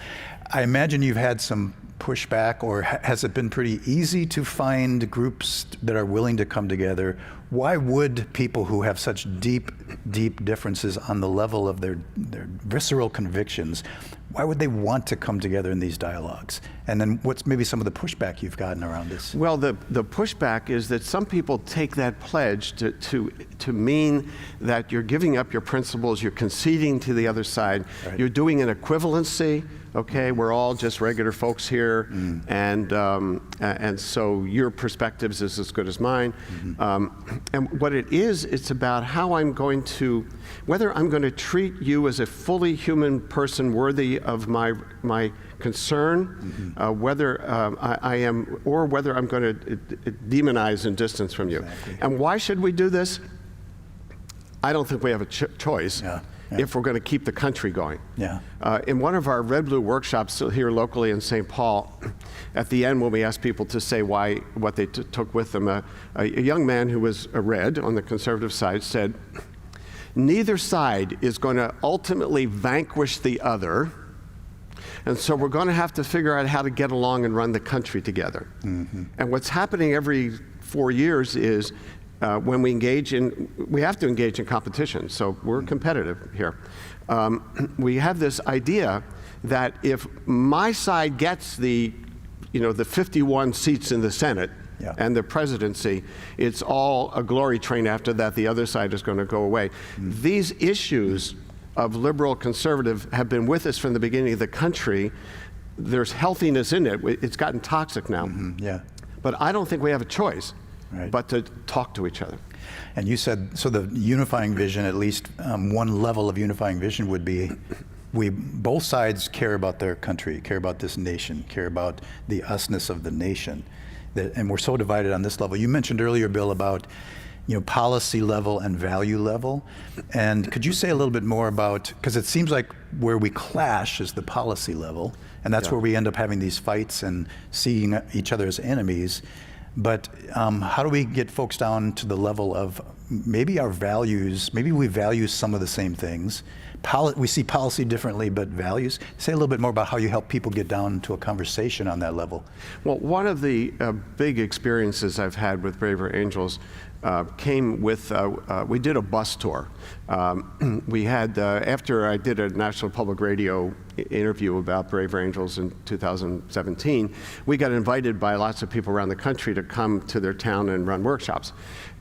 I imagine you've had some pushback, or has it been pretty easy to find groups that are willing to come together? Why would people who have such deep, deep differences on the level of their visceral convictions, why would they want to come together in these dialogues? And then what's maybe some of the pushback you've gotten around this? Well, the pushback is that some people take that pledge to mean that you're giving up your principles, you're conceding to the other side, Right. You're doing an equivalency. Okay, we're all just regular folks here, and so your perspectives is as good as mine. And what it is, it's about how whether I'm going to treat you as a fully human person worthy of my concern, whether I am, or whether I'm going to demonize and distance from you. Exactly. And why should we do this? I don't think we have a choice. Yeah. If we're going to keep the country going. Yeah. In one of our Red Blue workshops here locally in St. Paul, at the end when we asked people to say what they took with them, a young man who was a red on the conservative side said, neither side is going to ultimately vanquish the other, and so we're going to have to figure out how to get along and run the country together. And what's happening every 4 years is when we have to engage in competition, so we're competitive here. We have this idea that if my side gets the 51 seats in the Senate and the presidency, it's all a glory train after that. The other side is going to go away. These issues of liberal conservative have been with us from the beginning of the country. There's healthiness in it. It's gotten toxic now. But I don't think we have a choice. Right. But to talk to each other. And you said, so the unifying vision, at least one level of unifying vision would be, both sides care about their country, care about this nation, care about the usness of the nation. And we're so divided on this level. You mentioned earlier, Bill, about policy level and value level. And could you say a little bit more about, because it seems like where we clash is the policy level, and that's where we end up having these fights and seeing each other as enemies. But how do we get folks down to the level of maybe our values, maybe we value some of the same things. We see policy differently, but values. Say a little bit more about how you help people get down to a conversation on that level. Well, one of the big experiences I've had with Braver Angels came with, we did a bus tour. We had, after I did a National Public Radio interview about Braver Angels in 2017, we got invited by lots of people around the country to come to their town and run workshops.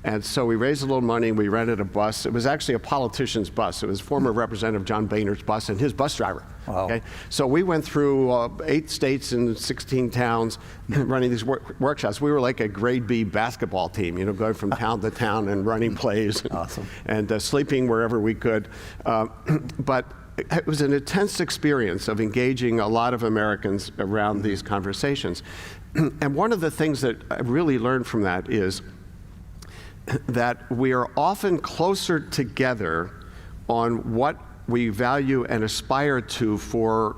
And so we raised a little money, we rented a bus. It was actually a politician's bus. It was former Representative John Boehner's bus and his bus driver. Wow. Okay? So we went through 8 states and 16 towns running these workshops. We were like a grade B basketball team, going from town to town and running plays. Awesome. And sleeping wherever we could. But it was an intense experience of engaging a lot of Americans around these conversations. And one of the things that I really learned from that is that we are often closer together on what we value and aspire to for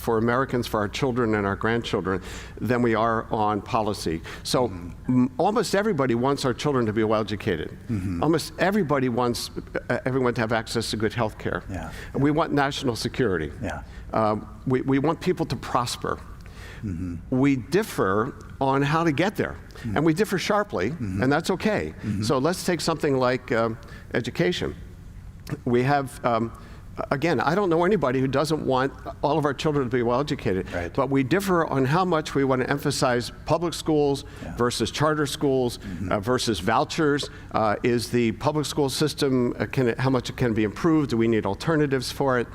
Americans, for our children and our grandchildren, than we are on policy. So almost everybody wants our children to be well educated. Almost everybody wants everyone to have access to good health care. Yeah. We want national security. Yeah. We want people to prosper. We differ on how to get there, and we differ sharply, and that's okay. So let's take something like education. We have, again, I don't know anybody who doesn't want all of our children to be well educated, right. But we differ on how much we want to emphasize public schools versus charter schools versus vouchers. Is the public school system, how much it can be improved? Do we need alternatives for it?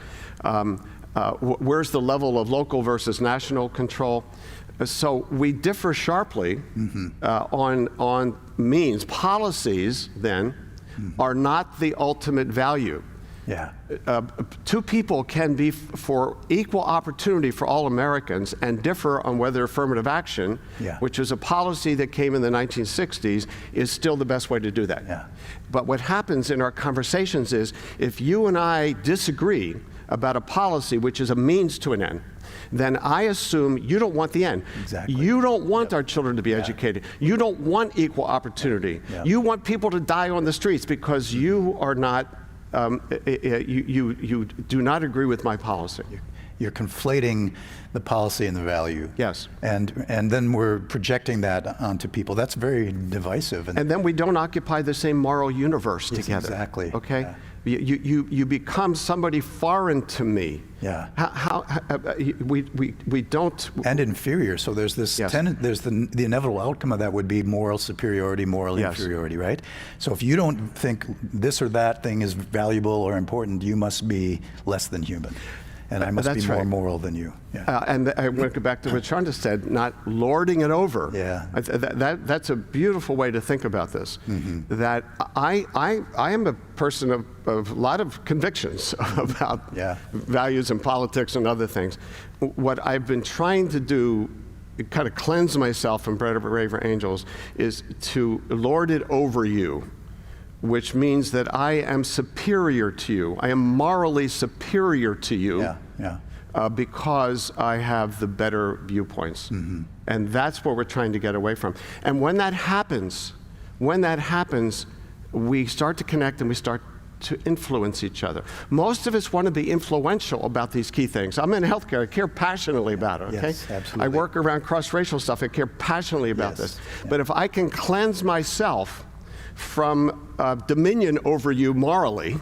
Where's the level of local versus national control? So we differ sharply on means. Policies, then, are not the ultimate value. Yeah. 2 people can be for equal opportunity for all Americans and differ on whether affirmative action, which is a policy that came in the 1960s, is still the best way to do that. Yeah. But what happens in our conversations is, if you and I disagree about a policy which is a means to an end, then I assume you don't want the end. Exactly. You don't want our children to be educated. You don't want equal opportunity. You want people to die on the streets because you are not, you do not agree with my policy. You're conflating the policy and the value. Yes. And then we're projecting that onto people. That's very divisive. And then we don't occupy the same moral universe together. Exactly. Okay? Yeah. You become somebody foreign to me. Yeah. We don't. And inferior. So there's this there's the inevitable outcome of that would be moral superiority, moral inferiority, right? So if you don't think this or that thing is valuable or important, you must be less than human. And I must be more moral than you. Yeah. And I want to go back to what Shonda said, not lording it over. Yeah. That's a beautiful way to think about this. That I am a person of a lot of convictions about values and politics and other things. What I've been trying to do, kind of cleanse myself from Braver Angels, is to lord it over you, which means that I am superior to you. I am morally superior to you because I have the better viewpoints. And that's what we're trying to get away from. And when that happens, we start to connect and we start to influence each other. Most of us want to be influential about these key things. I'm in healthcare, I care passionately about it, okay? Yes, absolutely. I work around cross-racial stuff, I care passionately about this. But if I can cleanse myself from dominion over you morally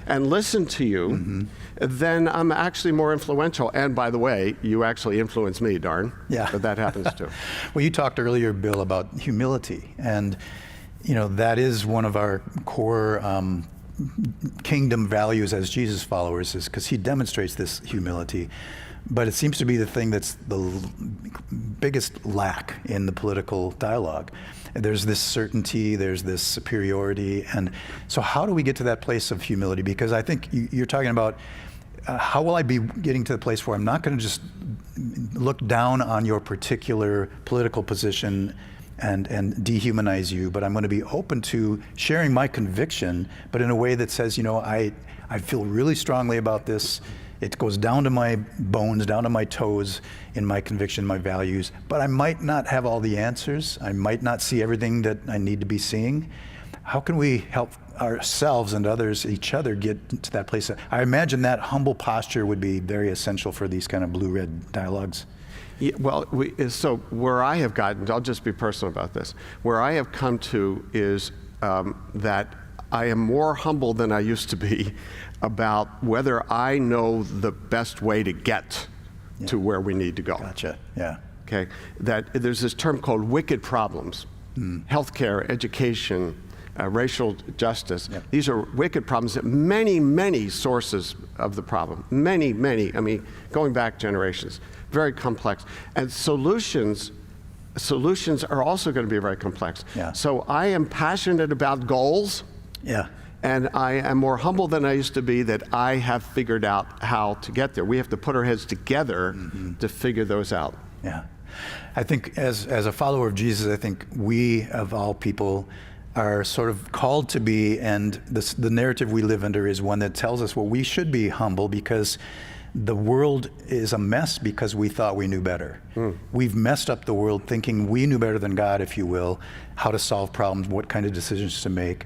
and listen to you, then I'm actually more influential. And by the way, you actually influence me, darn. Yeah. But that happens too. Well, you talked earlier, Bill, about humility. And, that is one of our core kingdom values as Jesus followers, is because he demonstrates this humility. But it seems to be the thing that's the biggest lack in the political dialogue. There's this certainty, there's this superiority. And so how do we get to that place of humility? Because I think you're talking about how will I be getting to the place where I'm not going to just look down on your particular political position and dehumanize you, but I'm going to be open to sharing my conviction, but in a way that says, I feel really strongly about this. It goes down to my bones, down to my toes in my conviction, my values, but I might not have all the answers. I might not see everything that I need to be seeing. How can we help ourselves and others, each other, get to that place? I imagine that humble posture would be very essential for these kind of blue-red dialogues. Yeah, well, so where I have gotten, I'll just be personal about this, where I have come to is that I am more humble than I used to be about whether I know the best way to get to where we need to go. Gotcha, yeah. Okay, that there's this term called wicked problems. Healthcare, education, racial justice. Yep. These are wicked problems that many sources of the problem. Many, I mean, going back generations. Very complex. And solutions are also going to be very complex. Yeah. So I am passionate about goals. Yeah. And I am more humble than I used to be that I have figured out how to get there. We have to put our heads together to figure those out. Yeah. I think as a follower of Jesus, I think we, of all people, are sort of called to be, and the narrative we live under is one that tells us, well, we should be humble because the world is a mess because we thought we knew better. We've messed up the world thinking we knew better than God, if you will, how to solve problems, what kind of decisions to make.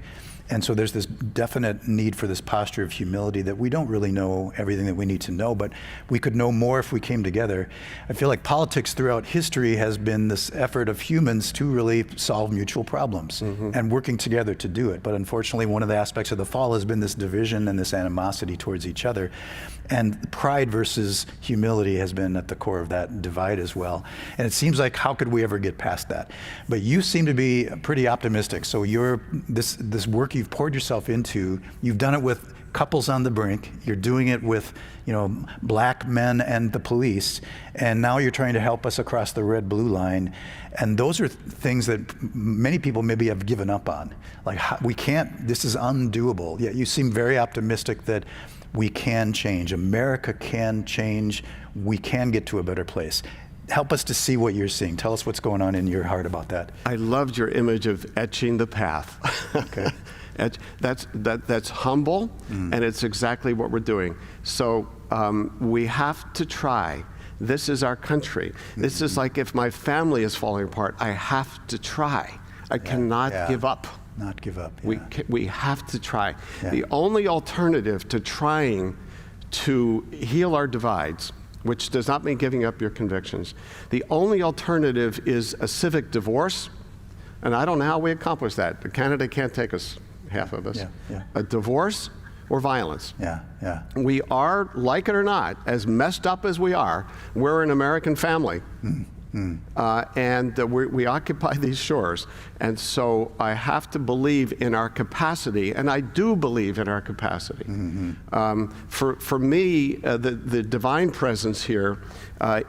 And so there's this definite need for this posture of humility that we don't really know everything that we need to know, but we could know more if we came together. I feel like politics throughout history has been this effort of humans to really solve mutual problems and working together to do it. But unfortunately, one of the aspects of the fall has been this division and this animosity towards each other. And pride versus humility has been at the core of that divide as well. And it seems like, how could we ever get past that? But you seem to be pretty optimistic. So this work you've poured yourself into, you've done it with couples on the brink, you're doing it with, black men and the police, and now you're trying to help us across the red-blue line. And those are things that many people maybe have given up on. Like, we can't, this is undoable. Yet you seem very optimistic that we can change. America can change. We can get to a better place. Help us to see what you're seeing. Tell us what's going on in your heart about that. I loved your image of etching the path. Okay. That's humble, and it's exactly what we're doing. So we have to try. This is our country. This is like if my family is falling apart, I have to try. I cannot give up. Not give up. We have to try. The only alternative to trying to heal our divides, which does not mean giving up your convictions, the only alternative is a civic divorce, and I don't know how we accomplish that. Canada can't take us, half of us. A divorce or violence. We are, like it or not, as messed up as we are, we're an American family. And we occupy these shores. And so I have to believe in our capacity, and I do believe in our capacity. For me, the divine presence here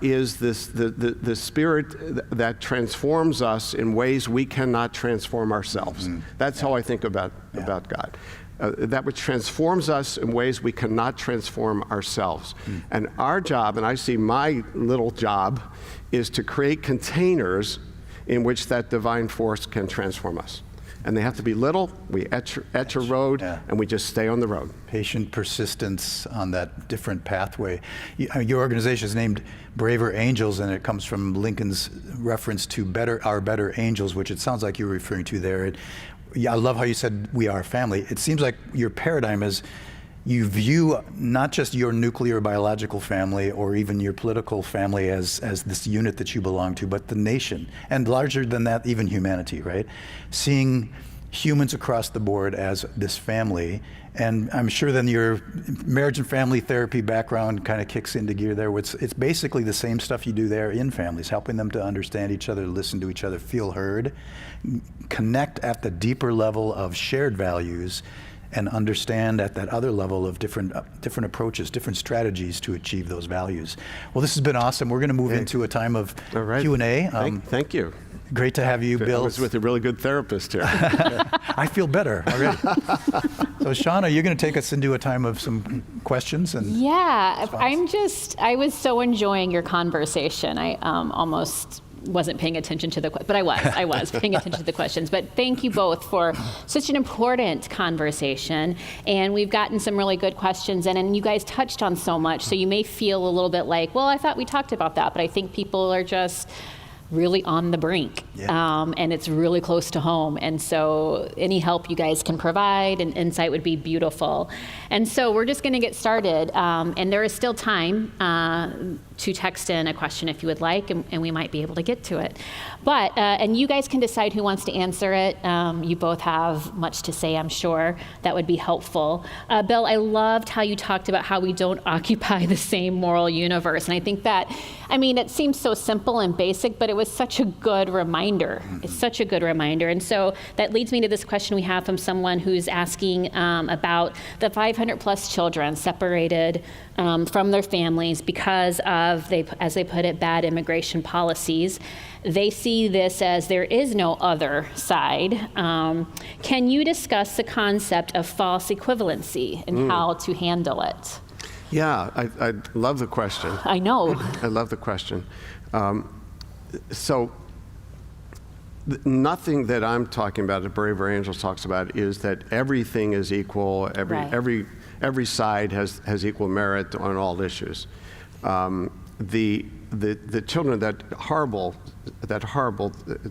is the spirit that transforms us in ways we cannot transform ourselves. That's how I think about God. That which transforms us in ways we cannot transform ourselves. And our job, and I see my little job, is to create containers in which that divine force can transform us. And they have to be little. We etch a road, and we just stay on the road. Patient persistence on that different pathway. Your organization is named Braver Angels, and it comes from Lincoln's reference to our better angels, which it sounds like you're referring to there. I love how you said we are family. It seems like your paradigm is you view not just your nuclear biological family or even your political family as this unit that you belong to, but the nation, and larger than that, even humanity, right? Seeing humans across the board as this family. And I'm sure then your marriage and family therapy background kind of kicks into gear there. It's basically the same stuff you do there in families, helping them to understand each other, listen to each other, feel heard, connect at the deeper level of shared values, and understand at that other level of different approaches, different strategies to achieve those values. Well, this has been awesome. We're going to move into a time of Q&A. Thank you. Great to have you, Bill. I was with a really good therapist here. I feel better already. So, Shauna, you're going to take us into a time of some questions and I was so enjoying your conversation. I almost wasn't paying attention to but I was paying attention to the questions. But thank you both for such an important conversation. And we've gotten some really good questions in, and you guys touched on so much. So you may feel a little bit like, well, I thought we talked about that, but I think people are just really on the brink. and it's really close to home. And so any help you guys can provide and insight would be beautiful. And so we're just going to get started. And there is still time to text in a question if you would like, and we might be able to get to it. But, and you guys can decide who wants to answer it. You both have much to say, I'm sure. That would be helpful. Bill, I loved how you talked about how we don't occupy the same moral universe. And I think that, I mean, it seems so simple and basic, but it was such a good reminder. It's such a good reminder. And so that leads me to this question we have from someone who's asking about the 500 plus children separated from their families because of, as they put it, bad immigration policies. They see this as there is no other side. Can you discuss the concept of false equivalency and how to handle it? Yeah, I love the question. I know. I love the question. Nothing that I'm talking about, that Braver Angels talks about, is that everything is equal. Every side has equal merit on all issues. The children, that horrible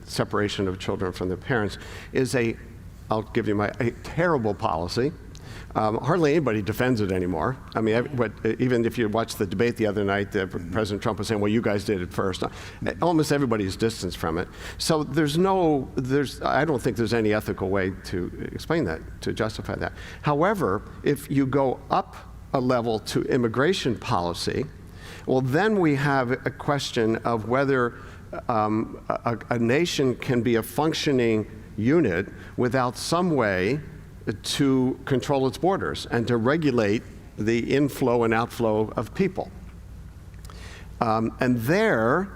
separation of children from their parents is I'll give you a terrible policy. Hardly anybody defends it anymore. I mean, even if you watched the debate the other night, President Trump was saying, well, you guys did it first. Almost everybody's distanced from it. So I don't think there's any ethical way to explain that, to justify that. However, if you go up a level to immigration policy, well, then we have a question of whether a nation can be a functioning unit without some way to control its borders and to regulate the inflow and outflow of people. And there,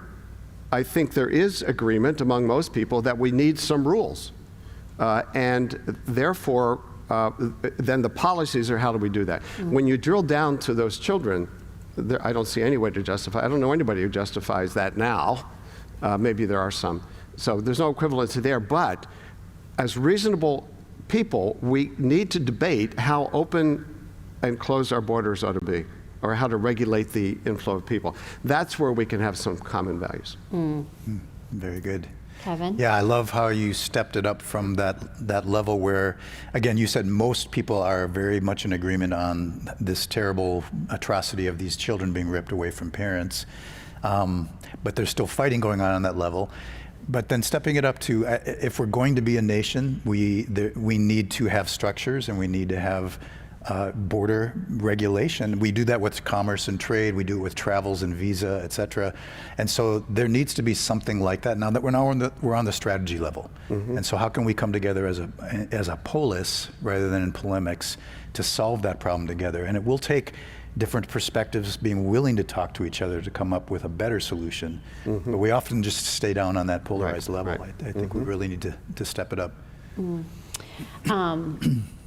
I think there is agreement among most people that we need some rules. And therefore, then the policies are how do we do that? When you drill down to those children, I don't see any way to justify. I don't know anybody who justifies that now. Maybe there are some. So there's no equivalency there. But as reasonable people, we need to debate how open and closed our borders ought to be, or how to regulate the inflow of people. That's where we can have some common values. Very good. Kevin? Yeah, I love how you stepped it up from that level where, again, you said most people are very much in agreement on this terrible atrocity of these children being ripped away from parents. But there's still fighting going on that level. But then stepping it up to, if we're going to be a nation, we need to have structures and we need to have border regulation. We do that with commerce and trade. We do it with travels and visa, et cetera. And so there needs to be something like that. Now that we're on the strategy level. And so how can we come together as a polis rather than in polemics to solve that problem together? And it will take different perspectives, being willing to talk to each other to come up with a better solution. But we often just stay down on that polarized level. I think we really need to step it up.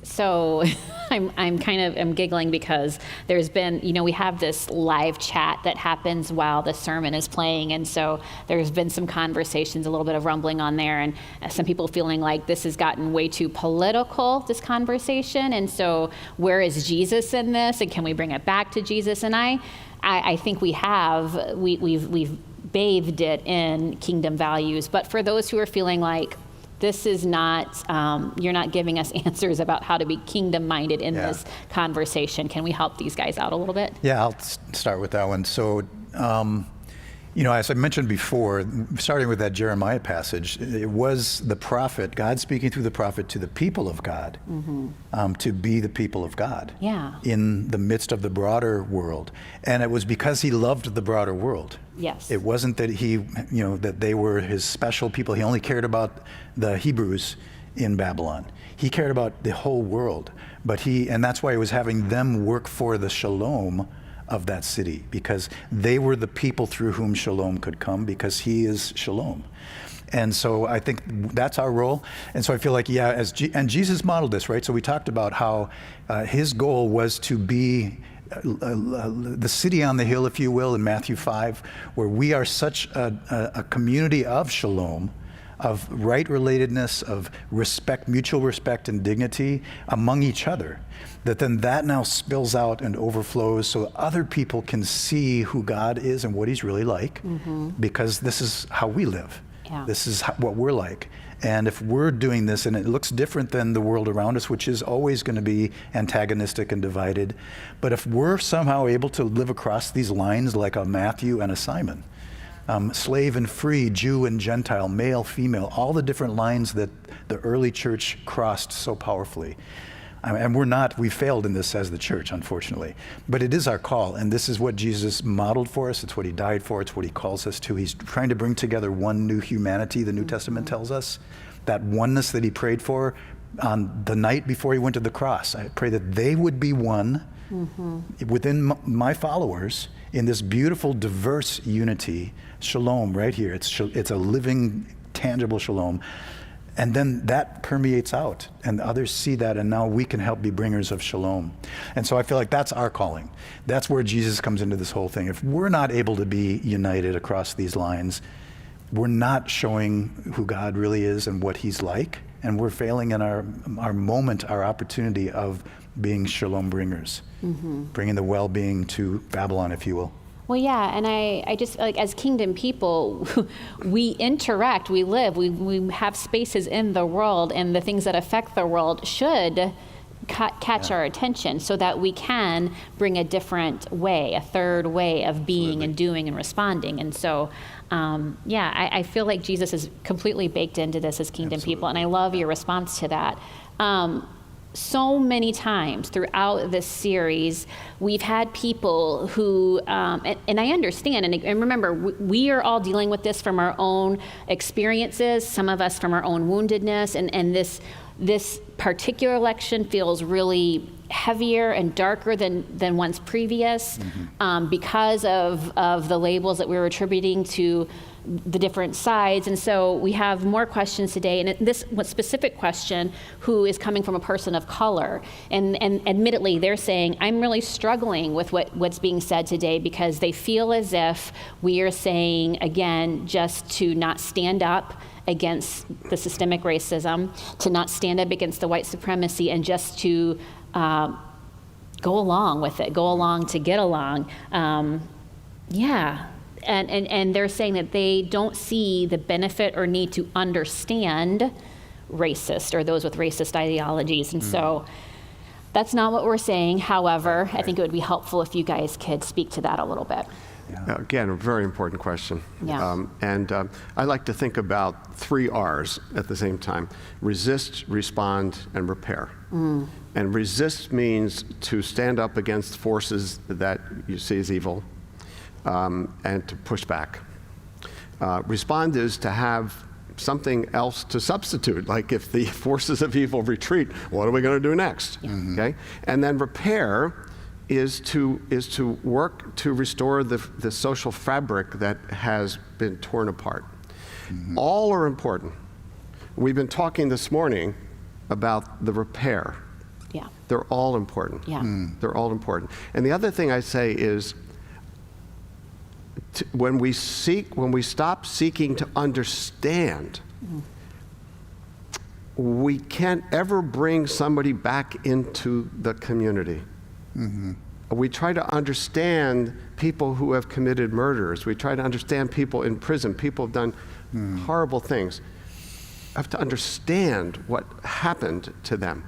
So I'm giggling because there's been, we have this live chat that happens while the sermon is playing. And so there's been some conversations, a little bit of rumbling on there, and some people feeling like this has gotten way too political, this conversation. And so where is Jesus in this? And can we bring it back to Jesus? And I think we've bathed it in kingdom values. But for those who are feeling like, this is not, you're not giving us answers about how to be kingdom-minded in this conversation. Can we help these guys out a little bit? Yeah, I'll start with that one. So, as I mentioned before, starting with that Jeremiah passage, it was the prophet, God speaking through the prophet to the people of God, to be the people of God in the midst of the broader world. And it was because he loved the broader world. Yes. It wasn't that that they were his special people. He only cared about the Hebrews in Babylon. He cared about the whole world. And that's why he was having them work for the shalom of that city, because they were the people through whom shalom could come, because he is shalom. And so I think that's our role. And so I feel like, and Jesus modeled this, right? So we talked about how his goal was to be the city on the hill, if you will, in Matthew 5, where we are such a community of shalom, of right relatedness, of respect, mutual respect and dignity among each other, that now spills out and overflows so other people can see who God is and what he's really like, because this is how we live. Yeah. This is what we're like. And if we're doing this and it looks different than the world around us, which is always going to be antagonistic and divided, but if we're somehow able to live across these lines like a Matthew and a Simon, slave and free, Jew and Gentile, male, female, all the different lines that the early church crossed so powerfully. And we failed in this as the church, unfortunately. But it is our call, and this is what Jesus modeled for us. It's what he died for. It's what he calls us to. He's trying to bring together one new humanity, the New Testament tells us. That oneness that he prayed for on the night before he went to the cross. I pray that they would be one within my followers in this beautiful, diverse unity. Shalom right here. It's a living, tangible shalom. And then that permeates out, and others see that, and now we can help be bringers of shalom. And so I feel like that's our calling. That's where Jesus comes into this whole thing. If we're not able to be united across these lines, we're not showing who God really is and what he's like, and we're failing in our moment, our opportunity of being shalom bringers, bringing the well-being to Babylon, if you will. Well, yeah, and I just, like, as kingdom people, we interact, we live, we have spaces in the world, and the things that affect the world should catch our attention so that we can bring a different way, a third way of being and doing and responding. And so, I feel like Jesus is completely baked into this as kingdom people, and I love your response to that. So many times throughout this series, we've had people who, and I understand, and remember, we are all dealing with this from our own experiences, some of us from our own woundedness, and this particular election feels really heavier and darker than one's previous because of the labels that we were attributing to the different sides. And so we have more questions today, and this specific question, who is coming from a person of color, and admittedly they're saying, I'm really struggling with what's being said today, because they feel as if we are saying, again, just to not stand up against the systemic racism, to not stand up against the white supremacy, and just to go along with it, go along to get along. And they're saying that they don't see the benefit or need to understand racist or those with racist ideologies. And so that's not what we're saying. However, I think it would be helpful if you guys could speak to that a little bit. Again, a very important question. Yeah. I like to think about 3 R's at the same time: resist, respond, and repair. And resist means to stand up against forces that you see as evil, and to push back. Respond is to have something else to substitute, like if the forces of evil retreat, what are we going to do next? Okay? And then repair is to work to restore the social fabric that has been torn apart. All are important. We've been talking this morning about the repair. Yeah. They're all important. Yeah. They're all important. And the other thing I say is, when we stop seeking to understand, we can't ever bring somebody back into the community. We try to understand people who have committed murders. We try to understand people in prison. People have done horrible things. I have to understand what happened to them.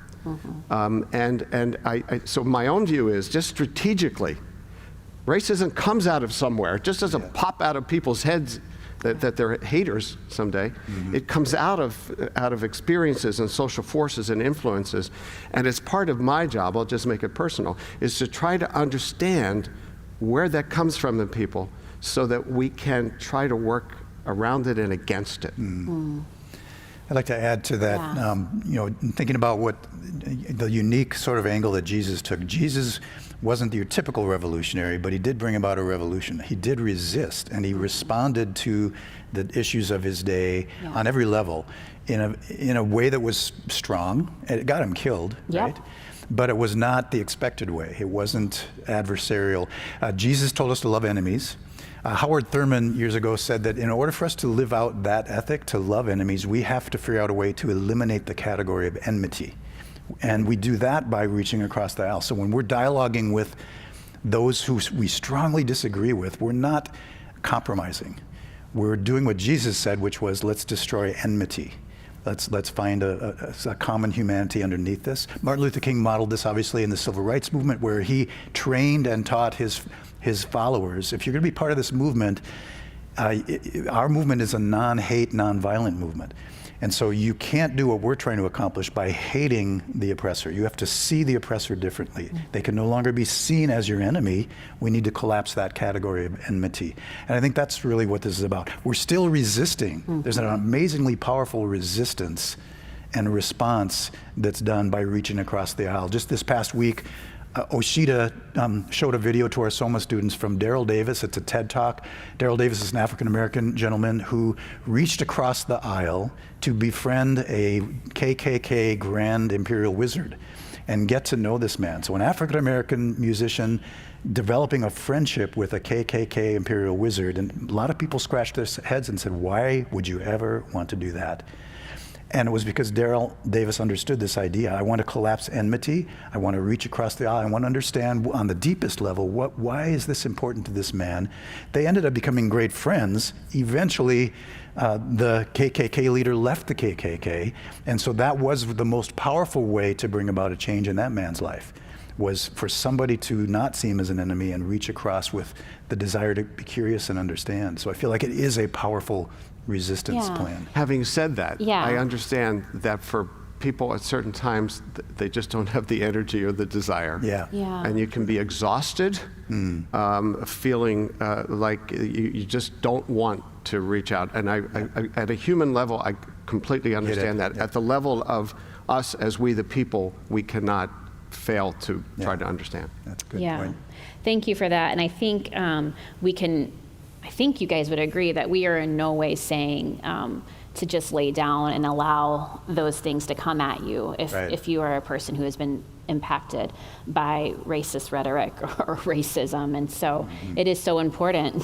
So my own view is, just strategically, racism comes out of somewhere. It just doesn't pop out of people's heads that they're haters someday. It comes out of experiences and social forces and influences. And it's part of my job, I'll just make it personal, is to try to understand where that comes from in people so that we can try to work around it and against it. I'd like to add to that, thinking about what the unique sort of angle that Jesus took. Jesus wasn't your typical revolutionary, but he did bring about a revolution. He did resist, and he responded to the issues of his day on every level in a way that was strong. It got him killed, right? But it was not the expected way. It wasn't adversarial. Jesus told us to love enemies. Howard Thurman years ago said that in order for us to live out that ethic, to love enemies, we have to figure out a way to eliminate the category of enmity. And we do that by reaching across the aisle. So when we're dialoguing with those who we strongly disagree with, we're not compromising. we're doing what Jesus said, which was, let's destroy enmity. Let's find a common humanity underneath this. Martin Luther King modeled this obviously in the civil rights movement, where he trained and taught his followers, if you're going to be part of this movement, our movement is a non-hate, non-violent movement. And so you can't do what we're trying to accomplish by hating the oppressor. You have to see the oppressor differently. They can no longer be seen as your enemy. We need to collapse that category of enmity. And I think that's really what this is about. We're still resisting. There's an amazingly powerful resistance and response that's done by reaching across the aisle. Just this past week, Oshita showed a video to our Soma students from Daryl Davis. It's a TED Talk. Daryl Davis is an African-American gentleman who reached across the aisle to befriend a KKK Grand Imperial Wizard and get to know this man. So an African-American musician developing a friendship with a KKK Imperial Wizard. And a lot of people scratched their heads and said, why would you ever want to do that? And it was because Daryl Davis understood this idea. I want to collapse enmity. I want to reach across the aisle. I want to understand on the deepest level, why is this important to this man? They ended up becoming great friends. Eventually, the KKK leader left the KKK. And so that was the most powerful way to bring about a change in that man's life, was for somebody to not see him as an enemy and reach across with the desire to be curious and understand. So I feel like it is a powerful resistance plan. Having said that, I understand that for people at certain times, they just don't have the energy or the desire. And you can be exhausted, feeling like you just don't want to reach out. And I at a human level, I completely understand that. At the level of us as we the people, we cannot fail to try to understand. That's a good point. Thank you for that. And I think I think you guys would agree that we are in no way saying to just lay down and allow those things to come at you if you are a person who has been impacted by racist rhetoric or racism. And so it is so important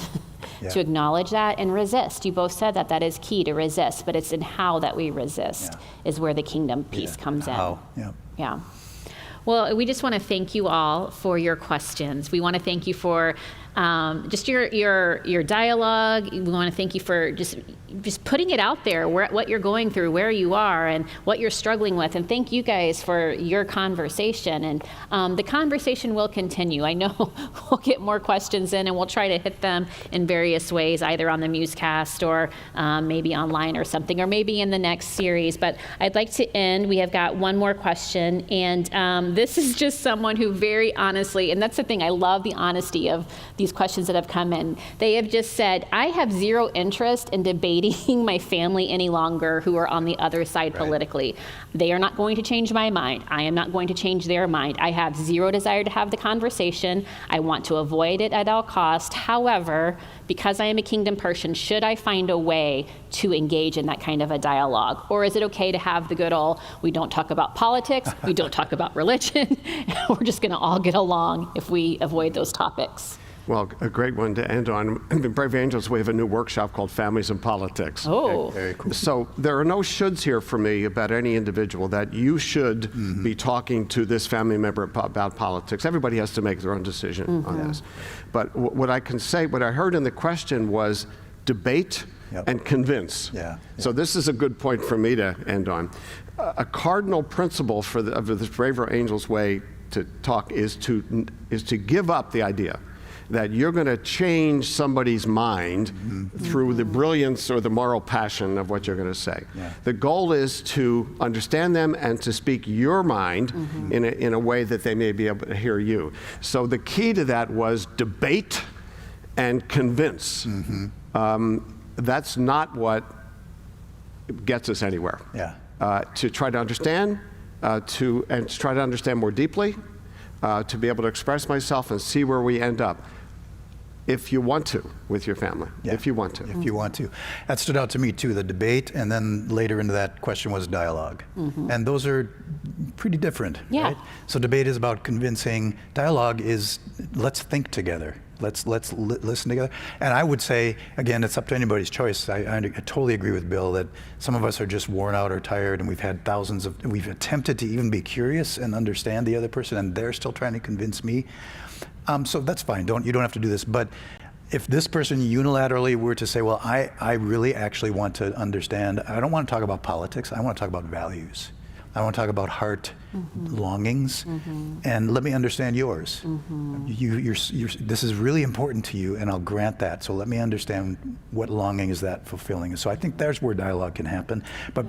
to acknowledge that and resist. You both said that is key, to resist, but it's in how that we resist is where the kingdom piece comes in. Well, we just want to thank you all for your questions. We want to thank you for just your dialogue. We want to thank you for just putting it out there, what you're going through, where you are, and what you're struggling with. And thank you guys for your conversation. And the conversation will continue. I know we'll get more questions in, and we'll try to hit them in various ways, either on the Musecast or maybe online or something, or maybe in the next series. But I'd like to end. We have got one more question, and this is just someone who very honestly, and that's the thing, I love the honesty of these questions that have come in. They have just said, I have zero interest in debating my family any longer who are on the other side politically. They are not going to change my mind. I am not going to change their mind. I have zero desire to have the conversation. I want to avoid it at all costs. However, because I am a kingdom person, should I find a way to engage in that kind of a dialogue? Or is it okay to have the good old, we don't talk about politics, we don't talk about religion, we're just gonna all get along if we avoid those topics? Well, a great one to end on. In Brave Angels, we have a new workshop called Families and Politics. Oh. Very cool. So there are no shoulds here for me about any individual that you should be talking to this family member about politics. Everybody has to make their own decision on this. But what I can say, what I heard in the question was debate and convince. So this is a good point for me to end on. A cardinal principle of this Braver Angels way to talk is to give up the idea that you're going to change somebody's mind through the brilliance or the moral passion of what you're going to say. The goal is to understand them and to speak your mind in a way that they may be able to hear you. So the key to that was debate and convince. That's not what gets us anywhere. To try to understand, to try to understand more deeply, to be able to express myself and see where we end up. If you want to, with your family, if you want to. If you want to. That stood out to me too, the debate, and then later into that question was dialogue. And those are pretty different, right? So debate is about convincing, dialogue is let's think together. Let's listen together. And I would say, again, it's up to anybody's choice. I totally agree with Bill that some of us are just worn out or tired, and we've had we've attempted to even be curious and understand the other person, and they're still trying to convince me. So that's fine. You don't have to do this. But if this person unilaterally were to say, well, I really actually want to understand, I don't want to talk about politics, I want to talk about values. I want to talk about heart longings, and let me understand yours. This is really important to you, and I'll grant that. So let me understand what longing is that fulfilling. So I think there's where dialogue can happen. But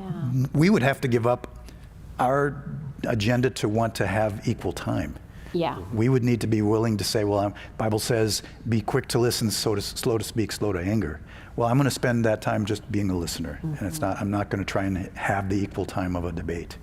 we would have to give up our agenda to want to have equal time. Yeah. We would need to be willing to say, well, Bible says, be quick to listen, slow to speak, slow to anger. Well, I'm going to spend that time just being a listener, and I'm not going to try and have the equal time of a debate.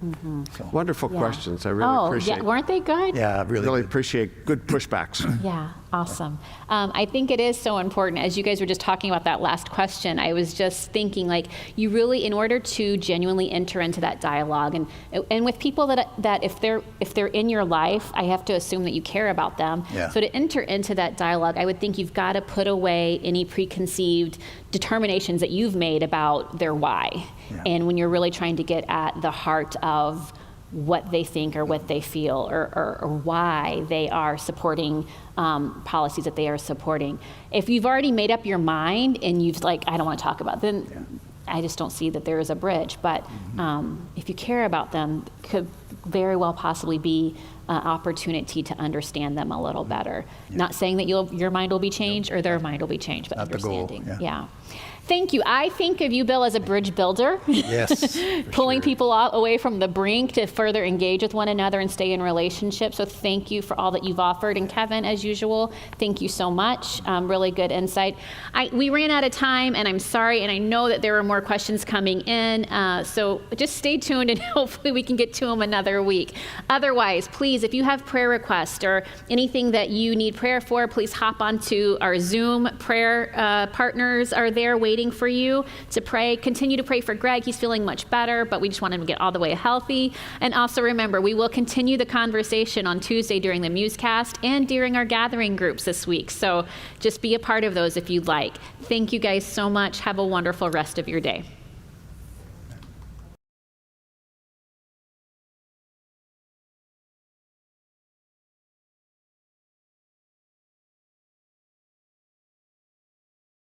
So. Wonderful questions. I really appreciate. Yeah, weren't they good? Yeah, really appreciate good pushbacks. Yeah, awesome. I think it is so important. As you guys were just talking about that last question, I was just thinking, like, you really, in order to genuinely enter into that dialogue, and with people that if they're in your life, I have to assume that you care about them. Yeah. So to enter into that dialogue, I would think you've got to put away any preconceived determinations that you've made about their why. Yeah. And when you're really trying to get at the heart of what they think or what they feel or why they are supporting policies that they are supporting. If you've already made up your mind and you've I don't want to talk about it, then I just don't see that there is a bridge. But if you care about them, could very well possibly be an opportunity to understand them a little better. Not saying that your mind will be changed or their mind will be changed, but not understanding. The goal. Yeah. Thank you. I think of you, Bill, as a bridge builder. Yes. Pulling people away from the brink to further engage with one another and stay in relationship. So thank you for all that you've offered. And Kevin, as usual, thank you so much. Really good insight. We ran out of time, and I'm sorry, and I know that there are more questions coming in. So just stay tuned, and hopefully we can get to them another week. Otherwise, please, if you have prayer requests or anything that you need prayer for, please hop onto our Zoom prayer partners are there waiting for you to pray. Continue to pray for Greg. He's feeling much better, but we just want him to get all the way healthy. And also remember, we will continue the conversation on Tuesday during the Musecast and during our gathering groups this week. So just be a part of those if you'd like. Thank you guys so much. Have a wonderful rest of your day.